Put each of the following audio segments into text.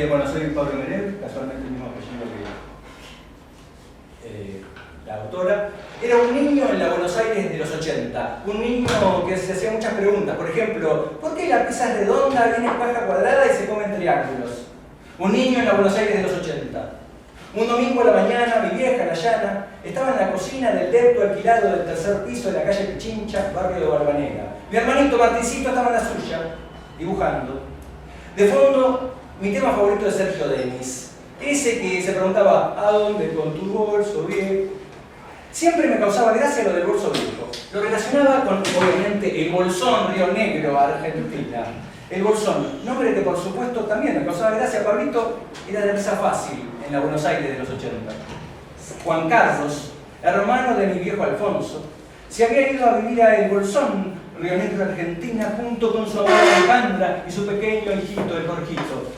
Bueno, soy Pablo Menev, casualmente el mismo apellido que la autora. Era un niño en la Buenos Aires de los 80, un niño que se hacía muchas preguntas. Por ejemplo, ¿por qué la pizza es redonda, viene en caja cuadrada y se come en triángulos? Un niño en la Buenos Aires de los 80. Un domingo a la mañana, mi vieja, la llana, estaba en la cocina del depto alquilado del tercer piso de la calle Pichincha, barrio de Balvanera. Mi hermanito Martincito estaba en la suya, dibujando. De fondo, mi tema favorito de Sergio Denis, ese que se preguntaba, ¿a dónde con tu bolso viejo? Siempre me causaba gracia lo del bolso viejo. Lo relacionaba con, obviamente, el bolsón Río Negro, Argentina. El bolsón, nombre que por supuesto también me causaba gracia. Pablito era de risa fácil en la Buenos Aires de los 80. Juan Carlos, hermano de mi viejo Alfonso, se había ido a vivir a El Bolsón, Río Negro, Argentina, junto con su abuela Alejandra y su pequeño hijito, el Jorgito.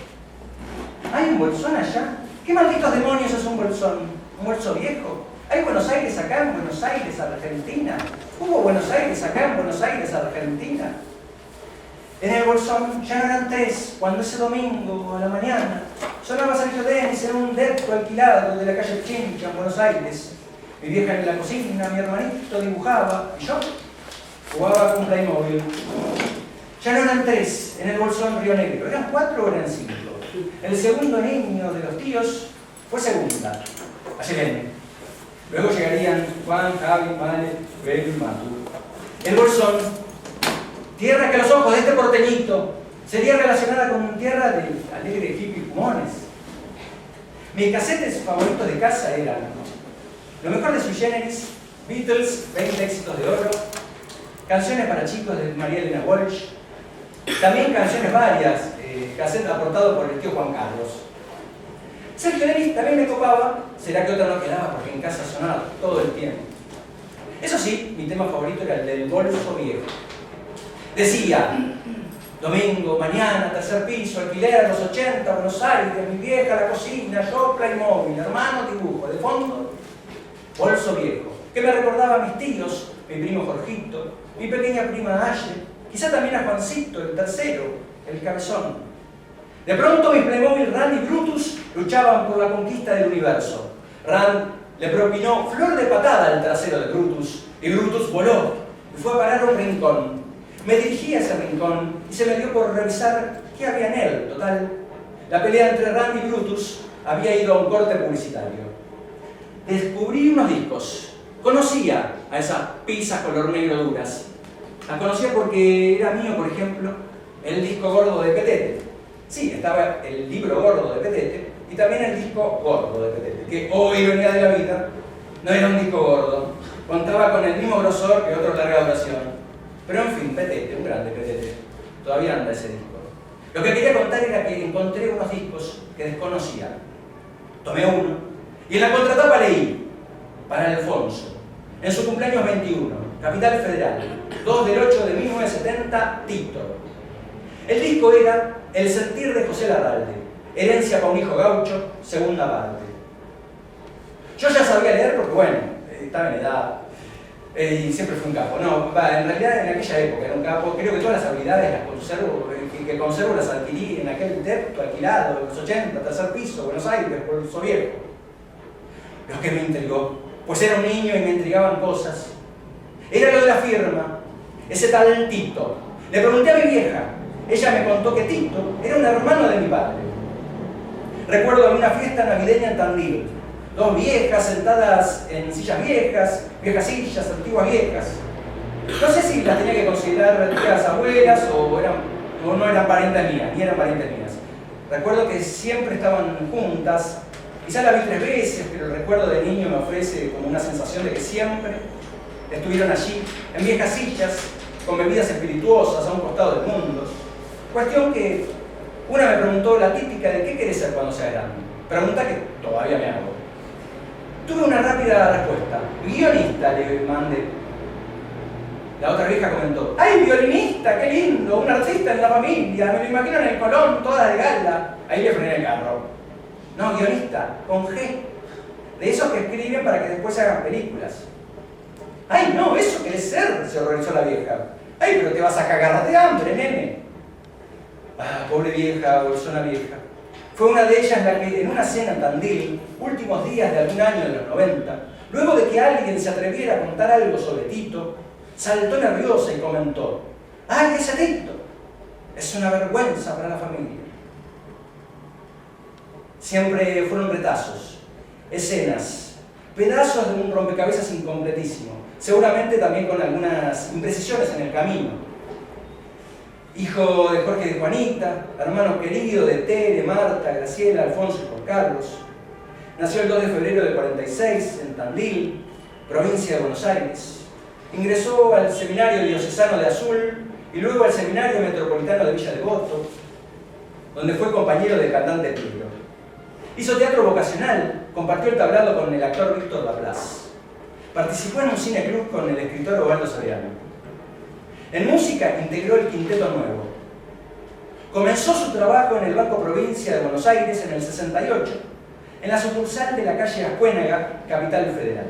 ¿Hay un bolsón allá? ¿Qué malditos demonios es un bolsón? ¿Un bolso viejo? ¿Hay Buenos Aires acá en Buenos Aires, Argentina? ¿Hubo Buenos Aires acá en Buenos Aires, Argentina? En el bolsón ya no eran 3, cuando ese domingo a la mañana sonaba Sergio Denis en un depto alquilado de la calle Pichincha en Buenos Aires. Mi vieja en la cocina, mi hermanito dibujaba y yo jugaba con Playmobil. Ya no eran 3 en el bolsón Río Negro, ¿eran 4 o eran 5? El segundo niño de los tíos fue segunda, Ayelén. Luego llegarían Juan, Javi, Male, Bel, Matu. El bolsón, tierra que a los ojos de este porteñito sería relacionada con tierra de alegre hippie fumones. Mis casetes favoritos de casa eran lo mejor de Sui Generis, Beatles, 20 éxitos de oro, canciones para chicos de María Elena Walsh, también canciones varias, cassette aportado por el tío Juan Carlos. Sergio Denis también me copaba, será que otra no quedaba porque en casa sonaba todo el tiempo. Eso sí, mi tema favorito era el del bolso viejo. Decía, domingo, mañana, tercer piso, alquiler a los 80, Buenos Aires, mi vieja, la cocina, yo, Playmobil, hermano, dibujo, de fondo, bolso viejo, que me recordaba a mis tíos, mi primo Jorgito, mi pequeña prima Aye, quizá también a Juancito, el tercero, el cabezón. De pronto mis Playmobil Rand y Brutus luchaban por la conquista del universo. Rand le propinó flor de patada al trasero de Brutus, y Brutus voló y fue a parar a un rincón. Me dirigí a ese rincón y se me dio por revisar qué había en él. Total, la pelea entre Rand y Brutus había ido a un corte publicitario. Descubrí unos discos. Conocía a esas pizzas color negro duras. Las conocía porque era mío, por ejemplo, el disco gordo de Petete. Sí, estaba el libro gordo de Petete y también el disco gordo de Petete, que, oh ironía de la vida, no era un disco gordo. Contaba con el mismo grosor que otro larga duración. Pero en fin, Petete, un grande Petete. Todavía anda ese disco. Lo que quería contar era que encontré unos discos que desconocía. Tomé uno y en la contratapa leí, para Alfonso, en su cumpleaños 21, Capital Federal, 2 del 8 de 1970, Tito. El disco era El sentir de José Larralde, herencia para un hijo gaucho, segunda parte. Yo ya sabía leer porque, bueno, estaba en edad y siempre fui un capo. No, en realidad en aquella época era un capo. Creo que todas las habilidades las conservo, que conservo las adquirí en aquel depto alquilado, en los 80, tercer piso, Buenos Aires, por el viejo. Lo que me intrigó, pues era un niño y me intrigaban cosas. Era lo de la firma, ese tal Tito. Le pregunté a mi vieja. Ella me contó que Tito era un hermano de mi padre. Recuerdo una fiesta navideña en Tandil. 2 viejas sentadas en sillas viejas sillas, antiguas viejas. No sé si las tenía que considerar tías abuelas o no eran parientes mías, ni eran parientes mías. Recuerdo que siempre estaban juntas. Quizá la vi 3 veces, pero el recuerdo de niño me ofrece como una sensación de que siempre estuvieron allí, en viejas sillas, con bebidas espirituosas a un costado del mundo. Cuestión que una me preguntó la típica de ¿qué querés ser cuando seas grande? Pregunta que todavía me hago. Tuve una rápida respuesta. Guionista, le mandé. La otra vieja comentó, ¡ay, violinista! ¡Qué lindo! Un artista en la familia, me lo imagino en el Colón, toda de gala. Ahí le frené el carro. No, guionista, con G. De esos que escriben para que después se hagan películas. ¡Ay, no! ¿Eso querés ser? Se horrorizó la vieja. ¡Ay, pero te vas a cagar de hambre, nene! Ah, pobre vieja, bolsona vieja. Fue una de ellas la que, en una cena en Tandil, últimos días de algún año de los 90, luego de que alguien se atreviera a contar algo sobre Tito, saltó nerviosa y comentó: ¡ay, ese Tito! Es una vergüenza para la familia. Siempre fueron retazos, escenas, pedazos de un rompecabezas incompletísimo, seguramente también con algunas imprecisiones en el camino. Hijo de Jorge y de Juanita, hermano querido de Tere, Marta, Graciela, Alfonso y Juan Carlos. Nació el 2 de febrero del 46 en Tandil, provincia de Buenos Aires. Ingresó al Seminario Diocesano de Azul y luego al Seminario Metropolitano de Villa Devoto, donde fue compañero del cantante Pedro. Hizo teatro vocacional, compartió el tablado con el actor Víctor Laplace. Participó en un cineclub con el escritor Osvaldo Soriano. En música integró el Quinteto Nuevo. Comenzó su trabajo en el Banco Provincia de Buenos Aires en el 68, en la sucursal de la calle Ascuénaga, Capital Federal.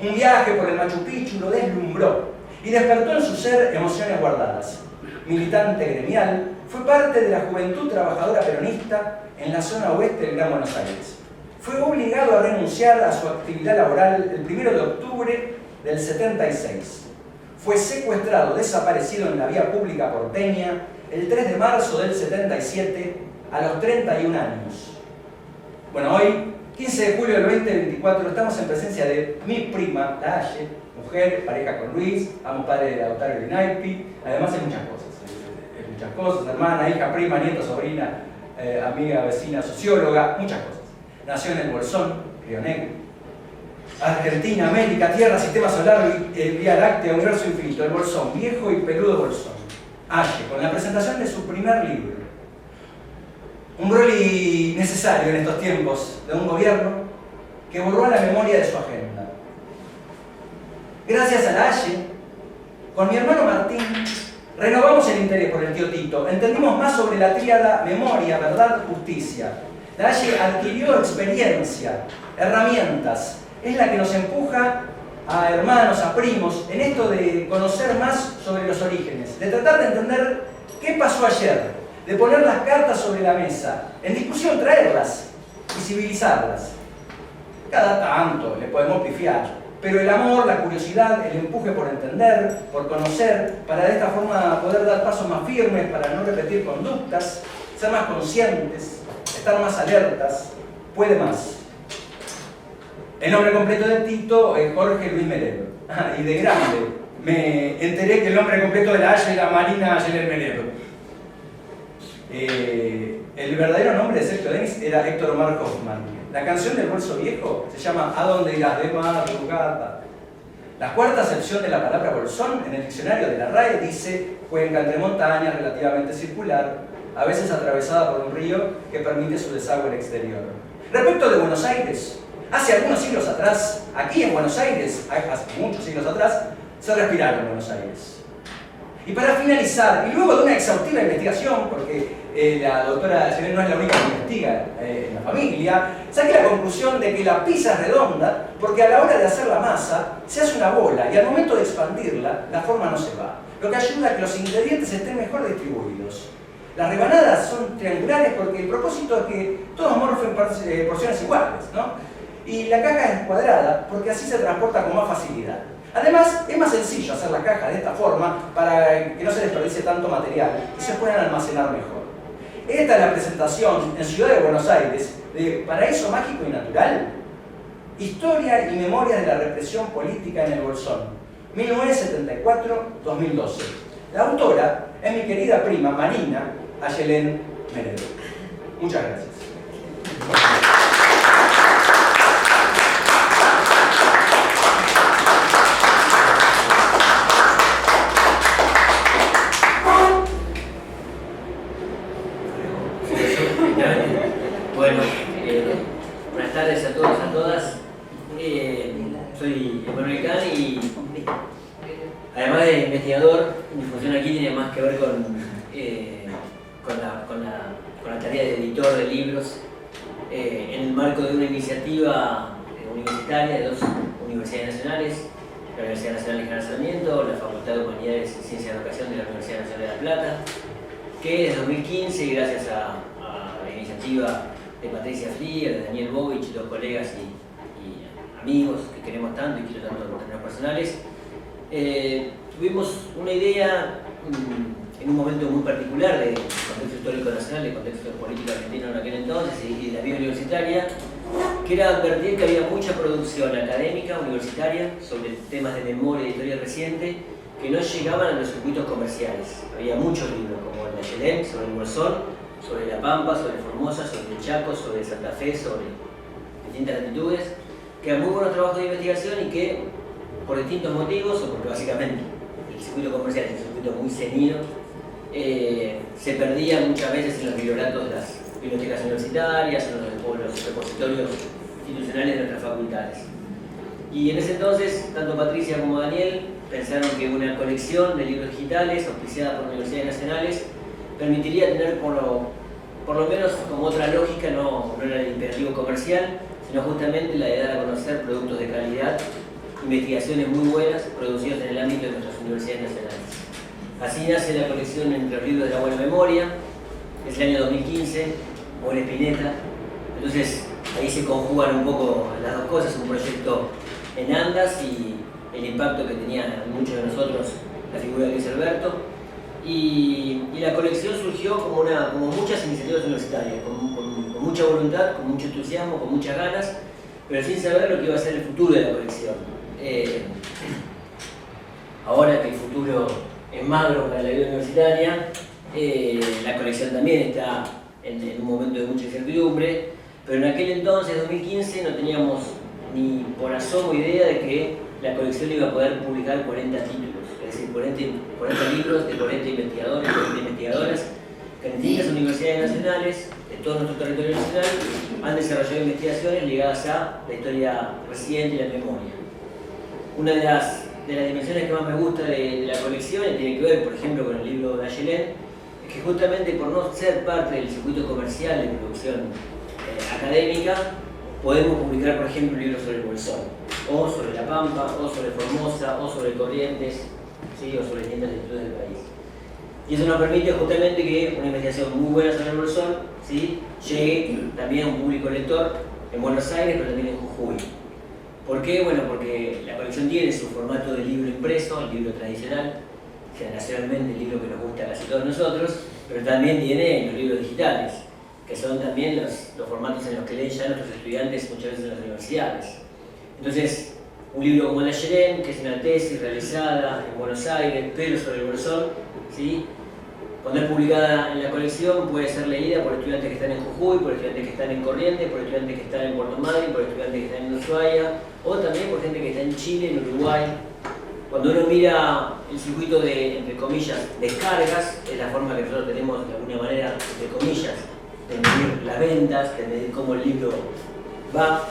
Un viaje por el Machu Picchu lo deslumbró y despertó en su ser emociones guardadas. Militante gremial, fue parte de la Juventud Trabajadora Peronista en la zona oeste del Gran Buenos Aires. Fue obligado a renunciar a su actividad laboral el 1 de octubre del 76. Fue secuestrado, desaparecido en la vía pública porteña el 3 de marzo del 77 a los 31 años. Bueno, hoy, 15 de julio del 2024, estamos en presencia de mi prima, la Aye, mujer, pareja con Luis, ambos padres de Lautaro y Naipi, además hay muchas cosas, hermana, hija, prima, nieta, sobrina, amiga, vecina, socióloga, muchas cosas. Nació en el Bolsón, Río Negro. Argentina, América, Tierra, Sistema Solar, Vía Láctea, Universo Infinito, el Bolsón, viejo y peludo Bolsón. Aye, con la presentación de su primer libro. Un broli necesario en estos tiempos de un gobierno que borró la memoria de su agenda. Gracias a la Aye, con mi hermano Martín, renovamos el interés por el tío Tito, entendimos más sobre la tríada memoria, verdad, justicia. La Aye adquirió experiencia, herramientas. Es la que nos empuja a hermanos, a primos, en esto de conocer más sobre los orígenes, de tratar de entender qué pasó ayer, de poner las cartas sobre la mesa, en discusión traerlas, visibilizarlas. Cada tanto le podemos pifiar, pero el amor, la curiosidad, el empuje por entender, por conocer, para de esta forma poder dar pasos más firmes, para no repetir conductas, ser más conscientes, estar más alertas, puede más. El nombre completo de Tito es Jorge Luis Melero. Y de grande me enteré que el nombre completo de la Aye era Marina Ayeler Melero. El verdadero nombre de Sergio Denis era Héctor Omar Hoffman. La canción del Bolso Viejo se llama ¿A dónde irás de madrugada? La cuarta acepción de la palabra bolsón en el diccionario de la RAE dice cuenca entre montañas, relativamente circular, a veces atravesada por un río que permite su desagüe al exterior. Respecto de Buenos Aires, hace algunos siglos atrás, aquí en Buenos Aires, hace muchos siglos atrás, se respiraba en Buenos Aires. Y para finalizar, y luego de una exhaustiva investigación, porque la doctora Selén no es la única que investiga en la familia, saqué la conclusión de que la pizza es redonda porque a la hora de hacer la masa se hace una bola y al momento de expandirla la forma no se va, lo que ayuda a que los ingredientes estén mejor distribuidos. Las rebanadas son triangulares porque el propósito es que todos morfen porciones iguales, ¿no? Y la caja es cuadrada porque así se transporta con más facilidad. Además, es más sencillo hacer la caja de esta forma para que no se desperdicie tanto material y se puedan almacenar mejor. Esta es la presentación en Ciudad de Buenos Aires de Paraíso Mágico y Natural, Historia y Memoria de la Represión Política en el Bolsón, 1974-2012. La autora es mi querida prima Marina Ayeler Melero. Muchas gracias. Bueno, buenas tardes a todos, a todas. Soy Emanuel Kahn y además de investigador, mi función aquí tiene más que ver con la tarea de editor de libros en el marco de una iniciativa universitaria de dos universidades nacionales, la Universidad Nacional de General Sarmiento, la Facultad de Humanidades y Ciencias de Educación de la Universidad Nacional de La Plata, que desde 2015, gracias a la iniciativa de Patricia Frier, de Daniel Bovich, dos colegas y amigos que queremos tanto y quiero tanto en términos personales, tuvimos una idea en un momento muy particular del contexto histórico nacional, del contexto político argentino en aquel entonces y de la vida universitaria, que era advertir que había mucha producción académica, universitaria, sobre temas de memoria y historia reciente, que no llegaban a los circuitos comerciales. Había muchos libros, como el de Ayelén, sobre el Bolsón, sobre La Pampa, sobre Formosa, sobre el Chaco, sobre Santa Fe, sobre distintas latitudes, que eran muy buenos trabajos de investigación y que, por distintos motivos, o porque básicamente el circuito comercial es un circuito muy ceñido, se perdía muchas veces en los biblioratos de las bibliotecas universitarias o en los repositorios institucionales de nuestras facultades. Y en ese entonces, tanto Patricia como Daniel pensaron que una colección de libros digitales auspiciada por universidades nacionales permitiría tener por lo menos como otra lógica, no era el imperativo comercial, sino justamente la de dar a conocer productos de calidad, investigaciones muy buenas producidas en el ámbito de nuestras universidades nacionales. Así nace la colección Entre los libros de la buena memoria, es el año 2015, Buena Spinetta. Entonces ahí se conjugan un poco las dos cosas, un proyecto en andas y el impacto que tenía en muchos de nosotros la figura de Luis Alberto. Y la colección surgió como muchas iniciativas universitarias, con mucha voluntad, con mucho entusiasmo, con muchas ganas, pero sin saber lo que iba a ser el futuro de la colección. Ahora que el futuro es magro para la vida universitaria, la colección también está en un momento de mucha incertidumbre, pero en aquel entonces, 2015, no teníamos ni por asomo idea de que la colección iba a poder publicar 40 títulos, es decir, 40 libros de 40 investigadores, 40 investigadoras, que en distintas universidades nacionales, de todo nuestro territorio nacional, han desarrollado investigaciones ligadas a la historia reciente y la memoria. Una de las dimensiones que más me gusta de la colección y tiene que ver, por ejemplo, con el libro de Ayelén, es que justamente por no ser parte del circuito comercial de producción académica, podemos publicar, por ejemplo, libros sobre el Bolsón, o sobre La Pampa, o sobre Formosa, o sobre Corrientes, ¿sí? O sobre distintas latitudes del país. Y eso nos permite justamente que una investigación muy buena sobre el Bolsón, ¿sí? Llegue también a un público lector en Buenos Aires, pero también en Jujuy. ¿Por qué? Bueno, porque la colección tiene su formato de libro impreso, el libro tradicional, generacionalmente el libro que nos gusta a casi todos nosotros, pero también tiene los libros digitales, que son también los formatos en los que leen ya nuestros estudiantes muchas veces en las universidades. Entonces, un libro como el de Ayelén, que es una tesis realizada en Buenos Aires, pero sobre el Bolsón, ¿sí? Cuando es publicada en la colección puede ser leída por estudiantes que están en Jujuy, por estudiantes que están en Corrientes, por estudiantes que están en Puerto Madryn, por estudiantes que están en Ushuaia, o también por gente que está en Chile, en Uruguay. Cuando uno mira el circuito de, entre comillas, descargas, es la forma que nosotros tenemos de alguna manera, entre comillas, de medir las ventas, de medir cómo el libro va,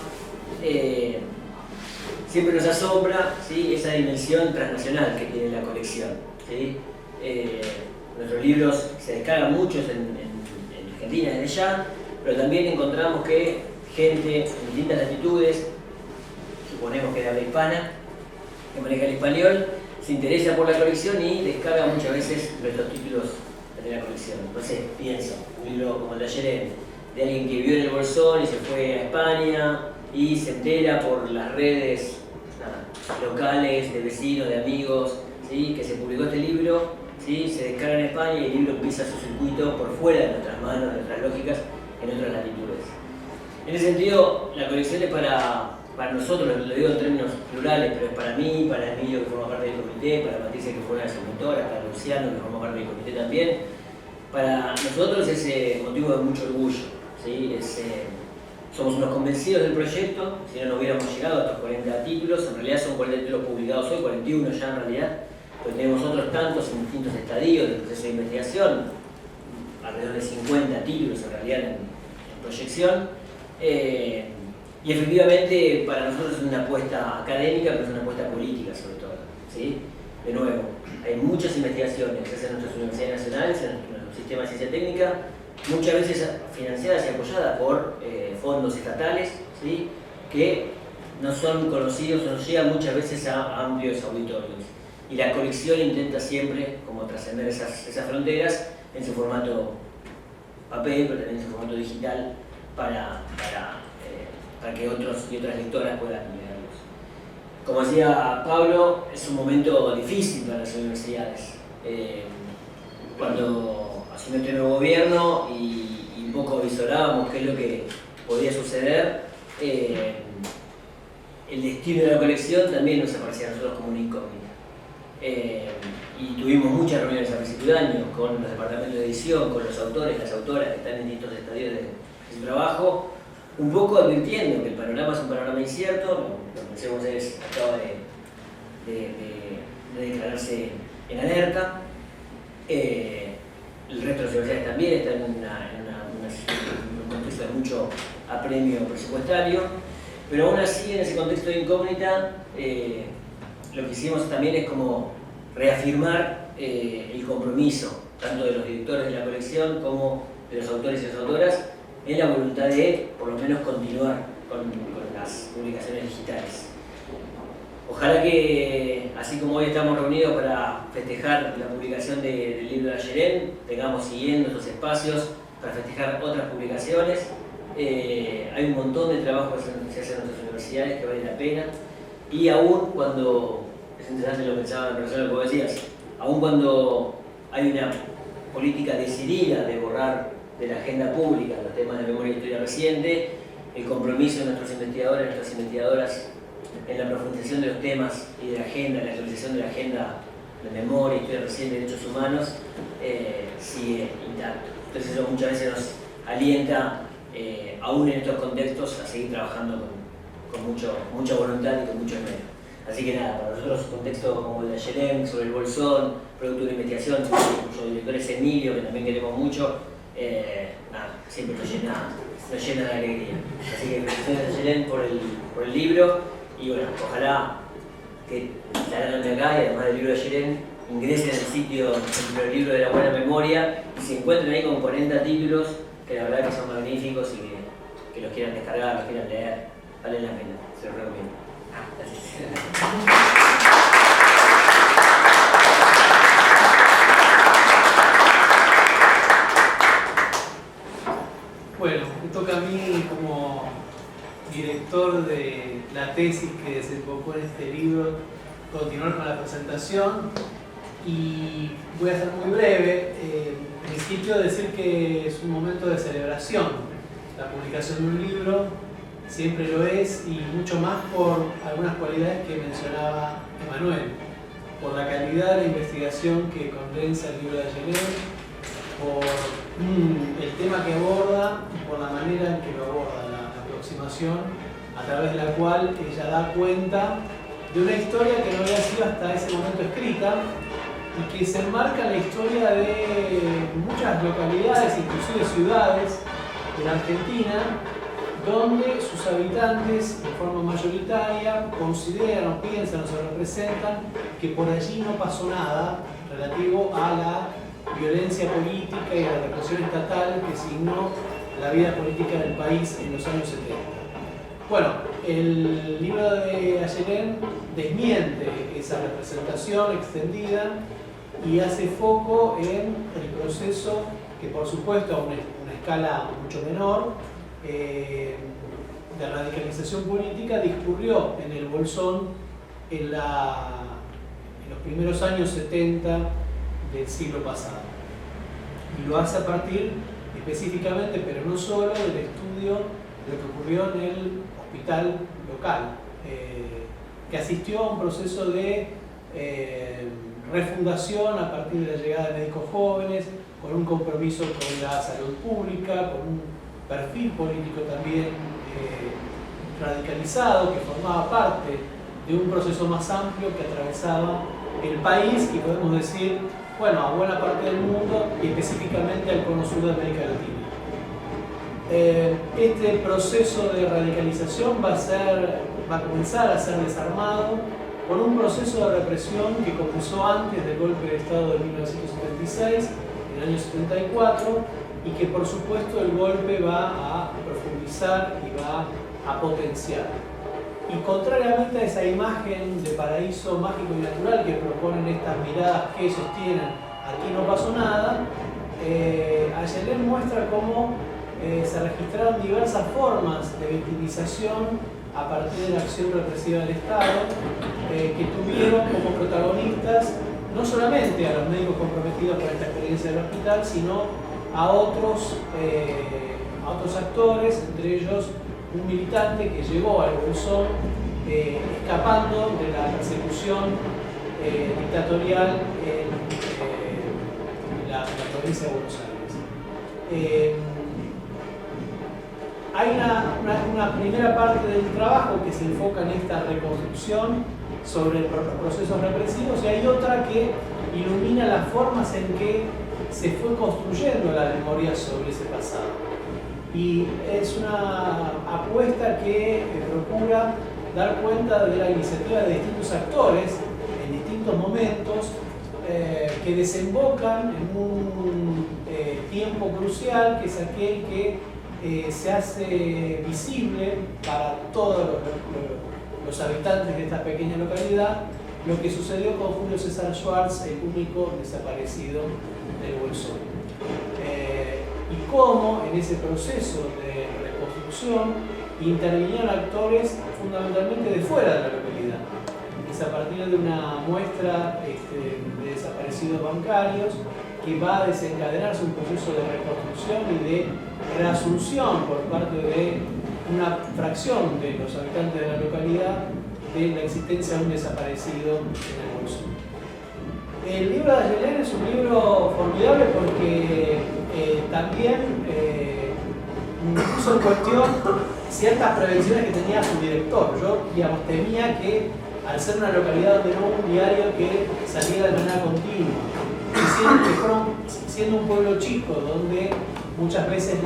siempre nos asombra, ¿sí? Esa dimensión transnacional que tiene la colección, ¿sí? Nuestros libros se descargan muchos en Argentina desde ya, pero también encontramos que gente en distintas latitudes, suponemos que de habla hispana, que maneja el español, se interesa por la colección y descarga muchas veces nuestros títulos de la colección. Entonces pienso, un libro como el de Ayelén, de alguien que vivió en el Bolsón y se fue a España y se entera por las redes locales, de vecinos, de amigos, ¿sí? Que se publicó este libro, ¿sí? Se descarga en España y el libro empieza su circuito por fuera de nuestras manos, de nuestras lógicas, en otras latitudes. En ese sentido, la colección es para nosotros, lo digo en términos plurales, pero es para mí, para Emilio, que forma parte del comité, para Patricia, que fue una de sus mentoras, para Luciano, que forma parte del comité también. Para nosotros es motivo de mucho orgullo, ¿sí? Somos unos convencidos del proyecto, si no, no hubiéramos llegado a estos 40 títulos. En realidad son 40 títulos publicados hoy, 41 ya en realidad, pero tenemos otros tantos en distintos estadios del proceso de investigación, alrededor de 50 títulos en realidad en proyección. Y efectivamente para nosotros es una apuesta académica, pero es una apuesta política sobre todo, ¿sí? De nuevo, hay muchas investigaciones que hacen nuestras universidades nacionales, en nuestro sistema de ciencia técnica, muchas veces financiadas y apoyadas por fondos estatales, ¿sí? Que no son conocidos o no llegan muchas veces a amplios auditorios. Y la colección intenta siempre como trascender esas fronteras en su formato papel, pero también en su formato digital, para que otros y otras lectoras puedan leerlos. Como decía Pablo, es un momento difícil para las universidades. Cuando asumió este nuevo gobierno y un poco visorábamos qué es lo que podía suceder, el destino de la colección también nos aparecía a nosotros como una incógnita. Y tuvimos muchas reuniones a principio de año con los departamentos de edición, con los autores, las autoras que están en distintos estadios de su trabajo, un poco advirtiendo que el panorama es un panorama incierto. Lo que Mercedes González acaba de declararse en alerta. El resto de las universidades también están en un contexto de mucho apremio presupuestario, pero aún así, en ese contexto de incógnita, lo que hicimos también es como reafirmar el compromiso tanto de los directores de la colección como de los autores y las autoras en la voluntad de, por lo menos, continuar con las publicaciones digitales. Ojalá que, así como hoy estamos reunidos para festejar la publicación del libro de Ayerén, tengamos siguiendo estos espacios para festejar otras publicaciones. Hay un montón de trabajo que se hace en nuestras universidades que vale la pena, y aún cuando, es interesante lo que pensaba en relación a lo que vos decías, aún cuando hay una política decidida de borrar de la agenda pública los temas de memoria y historia reciente, el compromiso de nuestros investigadores y nuestras investigadoras en la profundización de los temas y de la agenda, la actualización de la agenda de memoria, historia reciente y derechos humanos sigue intacto. Entonces eso muchas veces nos alienta, aún en estos contextos, a seguir trabajando con mucha voluntad y con mucho empeño. Así que nada, para nosotros un contexto como el de Ayerén, sobre el bolsón, producto de investigación, cuyo director es Emilio, que también queremos mucho, siempre nos llena de alegría. Así que felicitaciones a Ayerén por el libro. Y bueno, ojalá que salgan de acá y además del libro de Ayerén ingresen al sitio del libro de la buena memoria y se encuentren ahí con 40 títulos que la verdad que son magníficos y que los quieran descargar, los quieran leer, vale la pena, se los recomiendo. Gracias. Bueno, me toca a mí como director de la tesis que desembocó en este libro continuar con la presentación, y voy a ser muy breve. En principio decir que es un momento de celebración. La publicación de un libro siempre lo es, y mucho más por algunas cualidades que mencionaba Emanuel, por la calidad de la investigación que condensa el libro de Ayerén, por el tema que aborda y por la manera en que lo aborda, la aproximación a través de la cual ella da cuenta de una historia que no había sido hasta ese momento escrita y que se enmarca en la historia de muchas localidades, inclusive ciudades de la Argentina, donde sus habitantes, de forma mayoritaria, consideran o piensan o se representan que por allí no pasó nada relativo a la violencia política y a la represión estatal que signó la vida política del país en los años 70. Bueno, el libro de Ayerén desmiente esa representación extendida y hace foco en el proceso que, por supuesto, a una escala mucho menor, de radicalización política discurrió en el Bolsón en los primeros años 70 del siglo pasado. Y lo hace a partir específicamente, pero no solo, del estudio de lo que ocurrió en el hospital local, que asistió a un proceso de refundación a partir de la llegada de médicos jóvenes, con un compromiso con la salud pública, con un perfil político también radicalizado, que formaba parte de un proceso más amplio que atravesaba el país y, podemos decir, bueno, a buena parte del mundo y específicamente al cono sur de América Latina. Este proceso de radicalización va a comenzar a ser desarmado por un proceso de represión que comenzó antes del golpe de Estado de 1976, en el año 74, y que por supuesto el golpe va a profundizar y va a potenciar. Y contrariamente a esa imagen de paraíso mágico y natural que proponen estas miradas que sostienen aquí no pasó nada, Ayelén muestra cómo se registraron diversas formas de victimización a partir de la acción represiva del Estado, que tuvieron como protagonistas no solamente a los médicos comprometidos por esta experiencia del hospital, sino a otros actores, entre ellos un militante que llegó al Bolsón escapando de la persecución dictatorial en la provincia de Buenos Aires. Hay una primera parte del trabajo que se enfoca en esta reconstrucción sobre los procesos represivos, y hay otra que ilumina las formas en que se fue construyendo la memoria sobre ese pasado. Y es una apuesta que procura dar cuenta de la iniciativa de distintos actores en distintos momentos que desembocan en un tiempo crucial, que es aquel que se hace visible para todos los habitantes de esta pequeña localidad lo que sucedió con Julio César Schwartz, el único desaparecido del Bolsón. Y cómo en ese proceso de reconstrucción intervinieron actores fundamentalmente de fuera de la localidad. Es a partir de una muestra de desaparecidos bancarios que va a desencadenarse un proceso de reconstrucción y de reasunción por parte de una fracción de los habitantes de la localidad de la existencia de un desaparecido en el Bolsón. El libro de Ayelén es un libro formidable porque también puso en cuestión ciertas prevenciones que tenía su director. Yo, digamos, temía que al ser una localidad donde no hubo un diario que saliera de manera continua, y siendo un pueblo chico donde muchas veces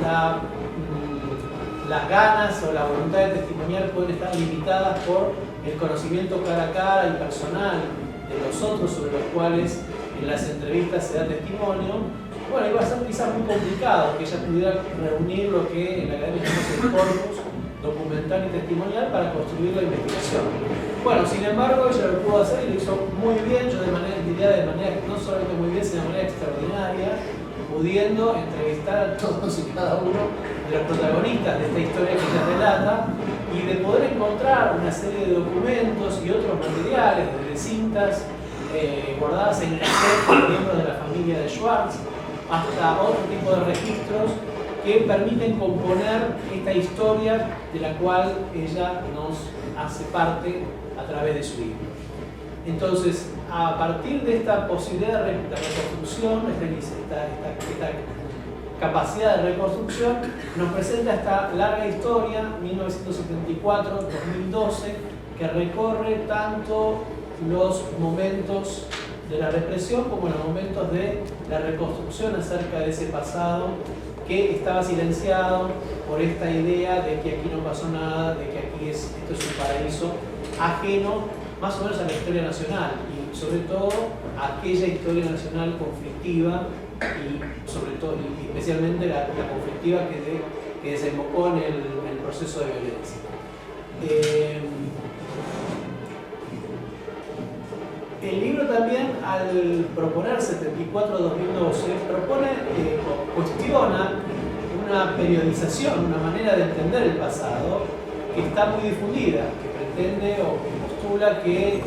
las ganas o la voluntad de testimoniar pueden estar limitadas por el conocimiento cara a cara y personal de los otros sobre los cuales en las entrevistas se da testimonio, bueno, iba a ser quizás muy complicado que ella pudiera reunir lo que en la academia llamamos el corpus documental y testimonial para construir la investigación. Bueno, sin embargo, ella lo pudo hacer y lo hizo muy bien, yo diría de manera no solamente muy bien, sino de manera extraordinaria, pudiendo entrevistar a todos y cada uno de los protagonistas de esta historia que ella relata y de poder encontrar una serie de documentos y otros materiales, desde cintas guardadas en el set de miembros de la familia de Schwartz hasta otro tipo de registros que permiten componer esta historia de la cual ella nos hace parte a través de su libro. Entonces, a partir de esta posibilidad de reconstrucción, esta capacidad de reconstrucción, nos presenta esta larga historia, 1974-2012, que recorre tanto los momentos de la represión como los momentos de la reconstrucción acerca de ese pasado que estaba silenciado por esta idea de que aquí no pasó nada, de que aquí esto es un paraíso ajeno más o menos a la historia nacional y sobre todo a aquella historia nacional conflictiva y sobre todo y especialmente la conflictiva que desembocó en el proceso de violencia. El libro también, al proponer 74-2012, cuestiona una periodización, una manera de entender el pasado que está muy difundida, que pretende o que postula que el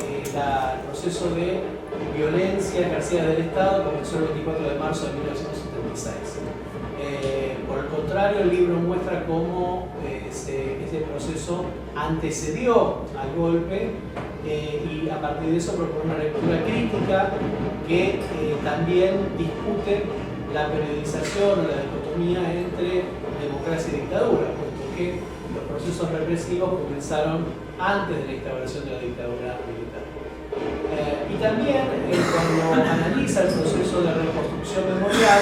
proceso de violencia ejercida del Estado comenzó el 24 de marzo de 1976. Por el contrario, el libro muestra cómo ese proceso antecedió al golpe y a partir de eso propone una lectura crítica que también discute la periodización o la dicotomía entre democracia y dictadura, porque los procesos represivos comenzaron antes de la instauración de la dictadura militar. Y también cuando analiza el proceso de reconstrucción memorial,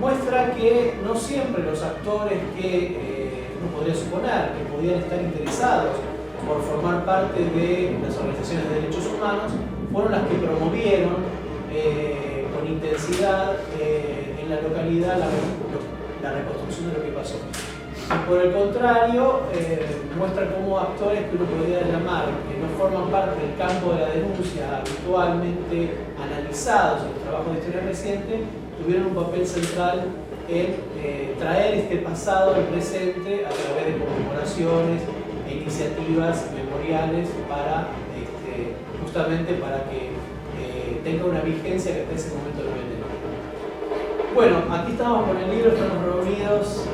muestra que no siempre los actores que uno podría suponer que podían estar interesados por formar parte de las organizaciones de derechos humanos fueron las que promovieron con intensidad en la localidad la reconstrucción de lo que pasó. Y por el contrario, muestra cómo actores que uno podría llamar que no forman parte del campo de la denuncia habitualmente analizados en el trabajo de historia reciente tuvieron un papel central en traer este pasado al presente a través de conmemoraciones e iniciativas memoriales para justamente para que tenga una vigencia que hasta ese momento no había tenido. Bueno, aquí estamos con el libro, estamos reunidos,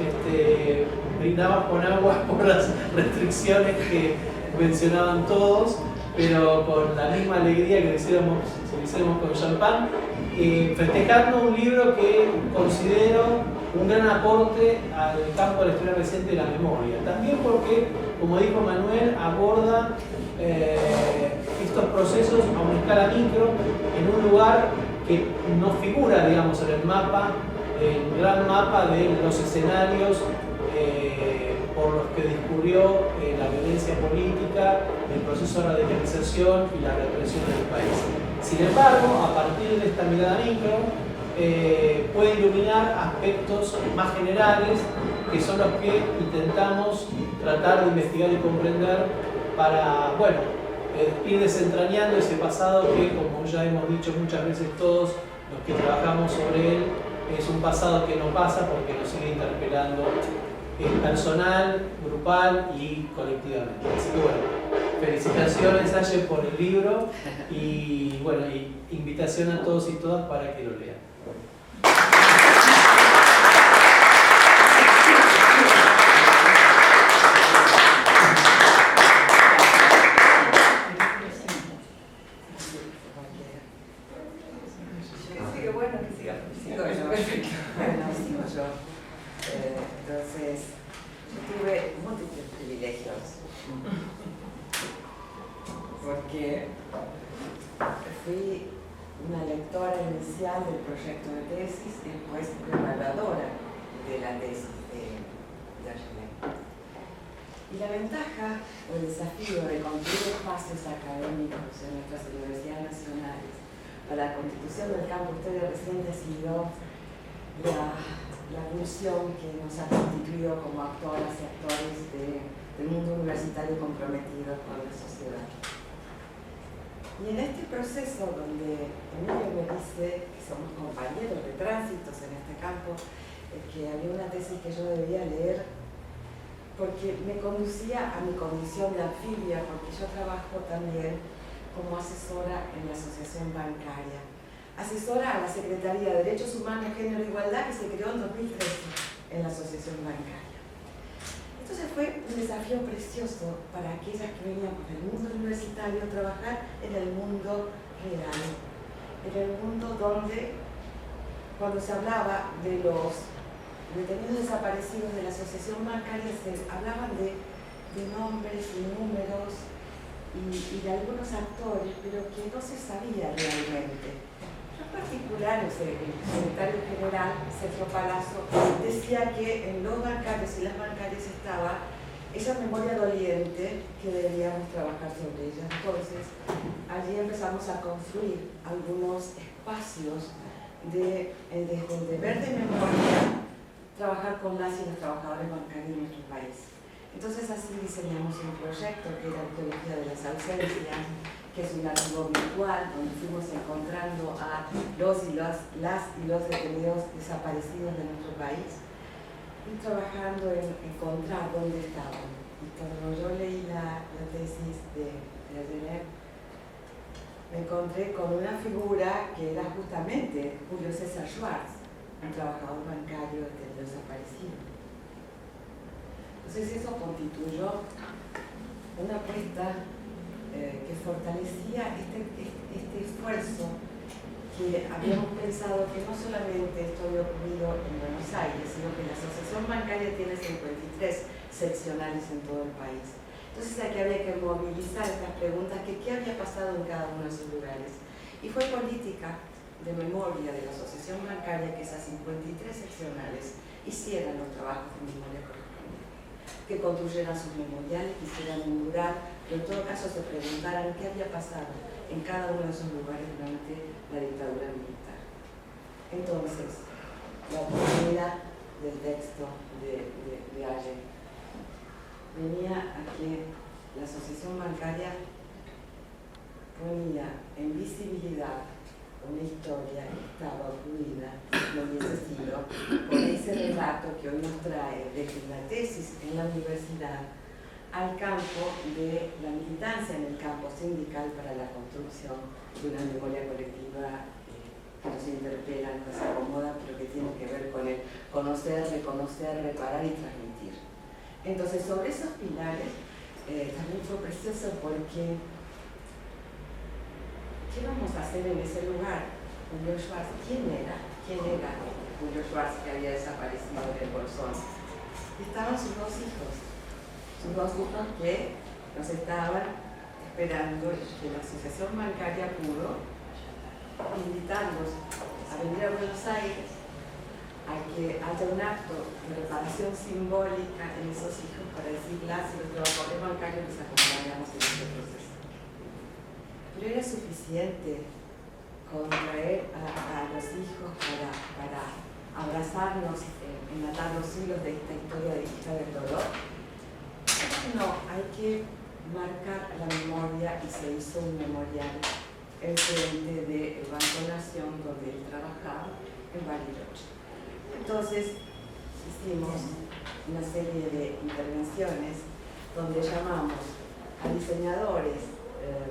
brindamos con agua por las restricciones que mencionaban todos, pero con la misma alegría que lo hiciéramos con champán, festejando un libro que considero un gran aporte al campo de la historia reciente de la memoria. También porque, como dijo Manuel, aborda estos procesos a una escala micro en un lugar que no figura, digamos, en el mapa, el gran mapa de los escenarios por los que discurrió la violencia política, el proceso de radicalización y la represión del país. Sin embargo, a partir de esta mirada micro, puede iluminar aspectos más generales que son los que intentamos tratar de investigar y comprender para, bueno, ir desentrañando ese pasado que, como ya hemos dicho muchas veces todos los que trabajamos sobre él, es un pasado que no pasa porque nos sigue interpelando personal, grupal y colectivamente. Así que bueno, felicitaciones Aye por el libro y bueno, y invitación a todos y todas para que lo lean. Entonces, yo tuve múltiples privilegios, porque fui una lectora inicial del proyecto de tesis y después evaluadora de la tesis de Argelet. Y la ventaja o el desafío de construir espacios académicos en nuestras universidades nacionales para la constitución del campo de historia reciente ha sido la función que nos ha constituido como actoras y actores del mundo universitario comprometido con la sociedad. Y en este proceso donde Emilio me dice que somos compañeros de tránsitos en este campo, que había una tesis que yo debía leer porque me conducía a mi condición de anfibia, porque yo trabajo también como asesora en la Asociación Bancaria. Asesora a la Secretaría de Derechos Humanos, Género e Igualdad, que se creó en 2013 en la Asociación Bancaria. Entonces fue un desafío precioso para aquellas que veníamos del mundo universitario a trabajar en el mundo real, en el mundo donde, cuando se hablaba de los detenidos desaparecidos de la Asociación Bancaria, se hablaban de nombres y números y de algunos actores, pero que no se sabía realmente. En particular, el secretario general, Sergio Palazzo, decía que en los bancarios y las bancarias estaba esa memoria doliente que deberíamos trabajar sobre ella. Entonces, allí empezamos a construir algunos espacios desde el deber de memoria, trabajar con las y los trabajadores bancarios de nuestro país. Entonces, así diseñamos un proyecto que era Arqueología de las Ausencias, que es un archivo virtual donde fuimos encontrando a los y los detenidos desaparecidos de nuestro país y trabajando en encontrar dónde estaban. Y cuando yo leí la tesis de Argelet, me encontré con una figura que era justamente Julio César Schwartz, un trabajador bancario desaparecido. Entonces eso constituyó una apuesta que fortalecía este esfuerzo que habíamos pensado que no solamente esto había ocurrido en Buenos Aires, sino que la Asociación Bancaria tiene 53 seccionales en todo el país. Entonces aquí había que movilizar estas preguntas, que qué había pasado en cada uno de esos lugares. Y fue política de memoria de la Asociación Bancaria que esas 53 seccionales hicieran los trabajos de memoria correspondientes, que construyeran sus memoriales, que hicieran un mural, pero en todo caso se preguntaran qué había pasado en cada uno de esos lugares durante la dictadura militar. Entonces, la oportunidad del texto de Aye venía a que la Asociación Bancaria ponía en visibilidad una historia que estaba ocurrida en ese estilo, con ese relato que hoy nos trae desde la tesis en la universidad al campo de la militancia en el campo sindical para la construcción de una memoria colectiva que nos interpela, nos acomoda, pero que tiene que ver con el conocer, reconocer, reparar y transmitir. Entonces, sobre esos pilares, también fue precioso porque ¿qué vamos a hacer en ese lugar? Julio Schwarz, ¿quién era? ¿Quién era Julio Schwarz que había desaparecido del Bolsón? Estaban sus dos hijos que nos estaban esperando, que la Asociación Bancaria pudo invitarlos a venir a Buenos Aires a que haya un acto de reparación simbólica en esos hijos para decirles a los trabajadores bancarios que se acompañamos en este proceso. Pero era suficiente con traer a los hijos para abrazarnos en atar los hilos de esta historia de hija del dolor. No, hay que marcar la memoria y se hizo un memorial enfrente del Banco Nación donde él trabajaba en Bariloche. Entonces hicimos una serie de intervenciones donde llamamos a diseñadores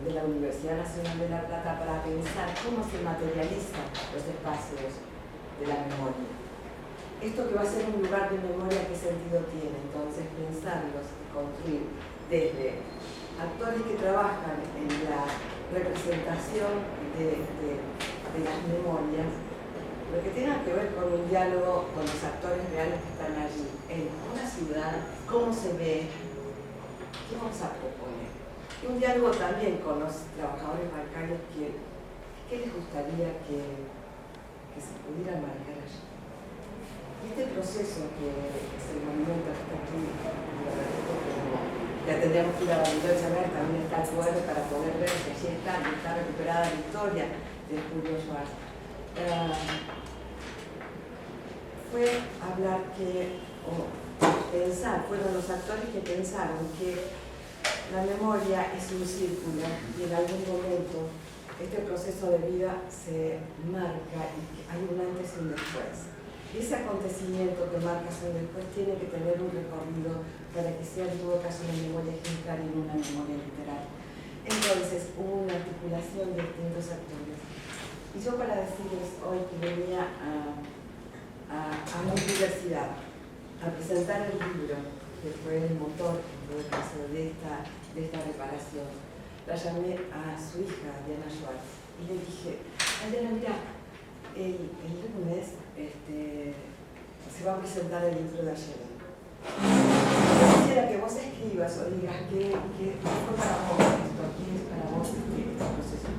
de la Universidad Nacional de La Plata para pensar cómo se materializan los espacios de la memoria. Esto que va a ser un lugar de memoria, ¿qué sentido tiene? Entonces pensarlos y construir desde actores que trabajan en la representación de las memorias, lo que tenga que ver con un diálogo con los actores reales que están allí, en una ciudad, cómo se ve, qué vamos a proponer. Y un diálogo también con los trabajadores bancarios que les gustaría que se pudiera marcar allí. Este proceso que es el movimiento que está aquí, ya tendríamos que ir a Bariloche a ver, también está el QR para poder ver que allí está recuperada la historia de Julio Schwarz. Fue hablar pensar, fueron los actores que pensaron que la memoria es un círculo y en algún momento este proceso de vida se marca y hay un antes y un después. Y ese acontecimiento que marca un después tiene que tener un recorrido para que sea en todo caso una memoria ejemplar y no una memoria literal. Entonces hubo una articulación de distintos actores. Y yo para decirles hoy que venía a la universidad a presentar el libro, que fue el motor en todo caso de esta reparación, la llamé a su hija, Diana Schwarz, y le dije, Diana, mira, el lunes se va a presentar el libro de ayer. Quisiera que vos escribas o digas qué fue para vos esto, qué es para vos este proceso. Y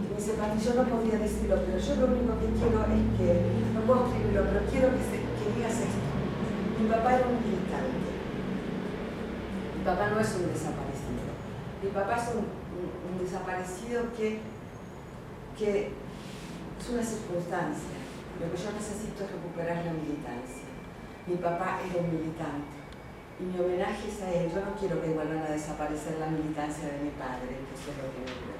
me dice, Pati, yo no podría decirlo, pero yo lo único que quiero es que, no puedo escribirlo, pero quiero que digas esto. Mi papá era un militante. Mi papá no es un desaparecido. Mi papá es un desaparecido que es una circunstancia. Lo que yo necesito es recuperar la militancia. Mi papá era un militante y mi homenaje es a él. Yo no quiero que vuelvan a desaparecer la militancia de mi padre, que eso es lo que me quiero.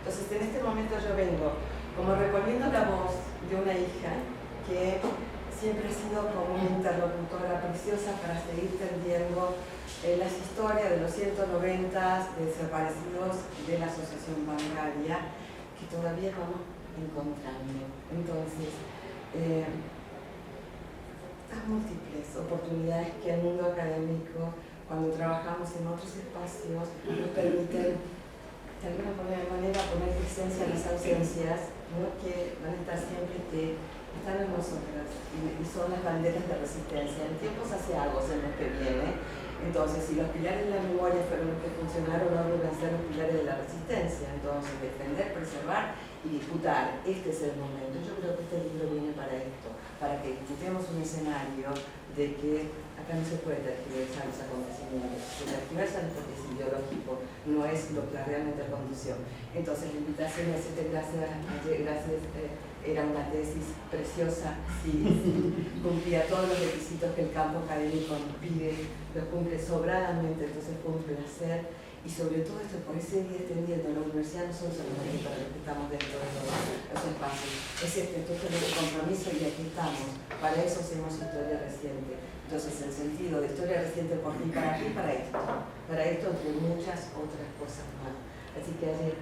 Entonces, en este momento yo vengo como reponiendo la voz de una hija que siempre ha sido como una interlocutora preciosa para seguir tendiendo las historias de los 190 desaparecidos de la asociación bancaria que todavía vamos encontrando. Entonces, estas múltiples oportunidades que el mundo académico, cuando trabajamos en otros espacios, nos permiten de alguna manera poner presencia en las ausencias, ¿no? Que van a estar siempre, que están en nosotras y son las banderas de resistencia. En tiempos asiagos en los que viene, entonces si los pilares de la memoria fueron los que funcionaron, ahora van a ser los pilares de la resistencia. Entonces defender, preservar y disputar, este es el momento. Yo creo que este libro viene para esto, para que discutamos un escenario de que acá no se puede tergiversar los acontecimientos. Tergiversar es porque es ideológico, no es lo que realmente condució. Entonces la invitación a decirte gracias, era una tesis preciosa, sí, cumplía todos los requisitos que el campo académico nos pide, los cumple sobradamente, entonces fue un placer. y sobre todo esto por seguir extendiendo. La universidad no son solamente para los que estamos dentro de los espacios, es entonces nuestro compromiso y aquí estamos. Para eso hacemos historia reciente. Entonces el sentido de historia reciente por ti, para esto entre muchas otras cosas más. Así que ayer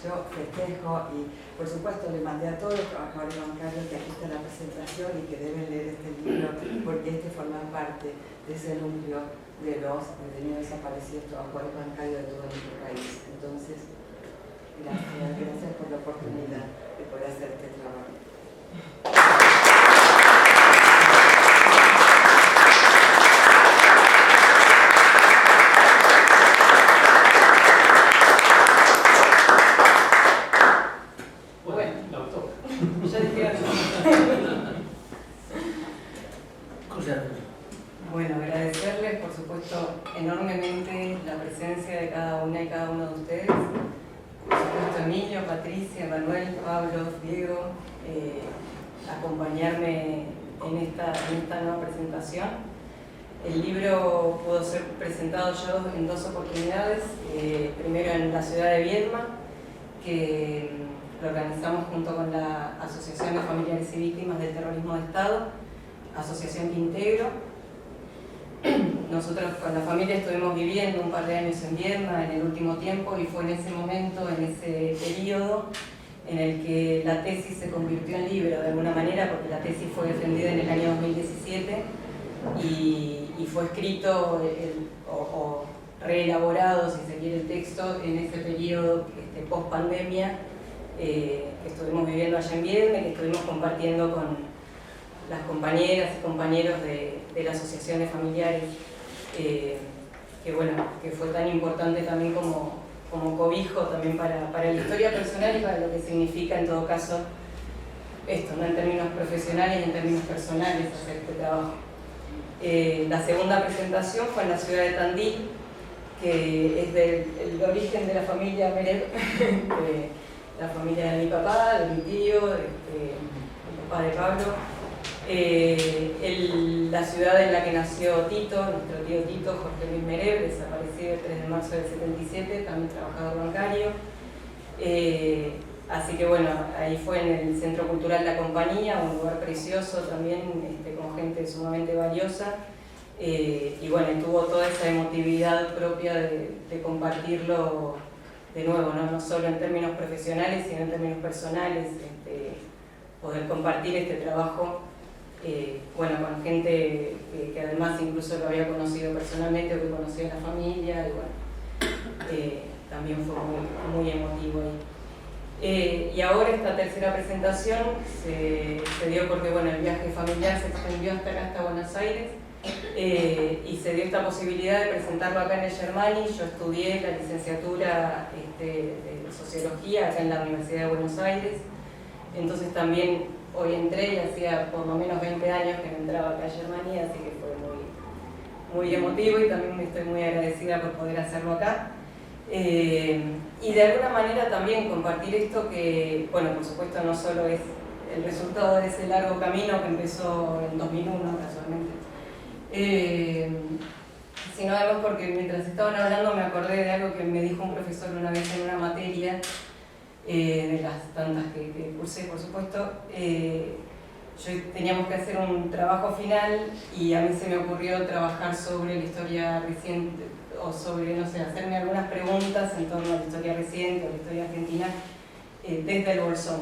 yo festejo y por supuesto le mandé a todos los trabajadores bancarios que aquí está la presentación y que deben leer este libro porque este forma parte de ese núcleo de los detenidos desaparecidos trabajadores bancarios de todo nuestro país. Entonces, gracias por la oportunidad de poder hacer este trabajo. Bueno, agradecerles, por supuesto, enormemente la presencia de cada una y cada uno de ustedes. Por supuesto, Emilio, Patricia, Manuel, Pablo, Diego, acompañarme en esta nueva presentación. El libro pudo ser presentado yo en 2 oportunidades. Primero en la ciudad de Viedma, que lo organizamos junto con la Asociación de Familiares y Víctimas del Terrorismo de Estado, Asociación Quintegro. Nosotros con la familia estuvimos viviendo un par de años en Viedma en el último tiempo y fue en ese momento, en ese periodo, en el que la tesis se convirtió en libro de alguna manera, porque la tesis fue defendida en el año 2017 y fue escrito o reelaborado, si se quiere, el texto en ese periodo post-pandemia que estuvimos viviendo allá en Viedma y que estuvimos compartiendo con las compañeras y compañeros de la Asociación de Familiares, que fue tan importante también como cobijo también para la historia personal y para lo que significa en todo caso esto, ¿no? En términos profesionales y en términos personales hacer este trabajo. La segunda presentación fue en la ciudad de Tandil, que es del origen de la familia Merev, la familia de mi papá, de mi tío, el papá de Pablo. La ciudad en la que nació Tito, nuestro tío Tito, Jorge Luis Merev, desaparecido el 3 de marzo del 77, también trabajador bancario. Así que bueno, ahí fue en el Centro Cultural La Compañía, un lugar precioso también, con gente sumamente valiosa. Y bueno, tuvo toda esa emotividad propia de compartirlo de nuevo, no solo en términos profesionales, sino en términos personales, poder compartir este trabajo con gente que además incluso lo había conocido personalmente o que conocía a la familia, y bueno, también fue muy emotivo ahí. Y ahora esta tercera presentación se dio porque bueno, el viaje familiar se extendió hasta acá, hasta Buenos Aires, y se dio esta posibilidad de presentarlo acá en el Germani. Yo estudié la licenciatura de Sociología acá en la Universidad de Buenos Aires, entonces también hoy entré y hacía por lo menos 20 años que no entraba acá a Germani, así que fue muy emotivo y también me estoy muy agradecida por poder hacerlo acá. Y de alguna manera también compartir esto que, bueno, por supuesto no solo es el resultado de ese largo camino que empezó en 2001 casualmente, sino además porque mientras estaban hablando me acordé de algo que me dijo un profesor una vez en una materia, de las tantas que cursé, por supuesto. Teníamos que hacer un trabajo final y a mí se me ocurrió trabajar sobre la historia reciente, o sobre, no sé, hacerme algunas preguntas en torno a la historia reciente o la historia argentina desde el Bolsón.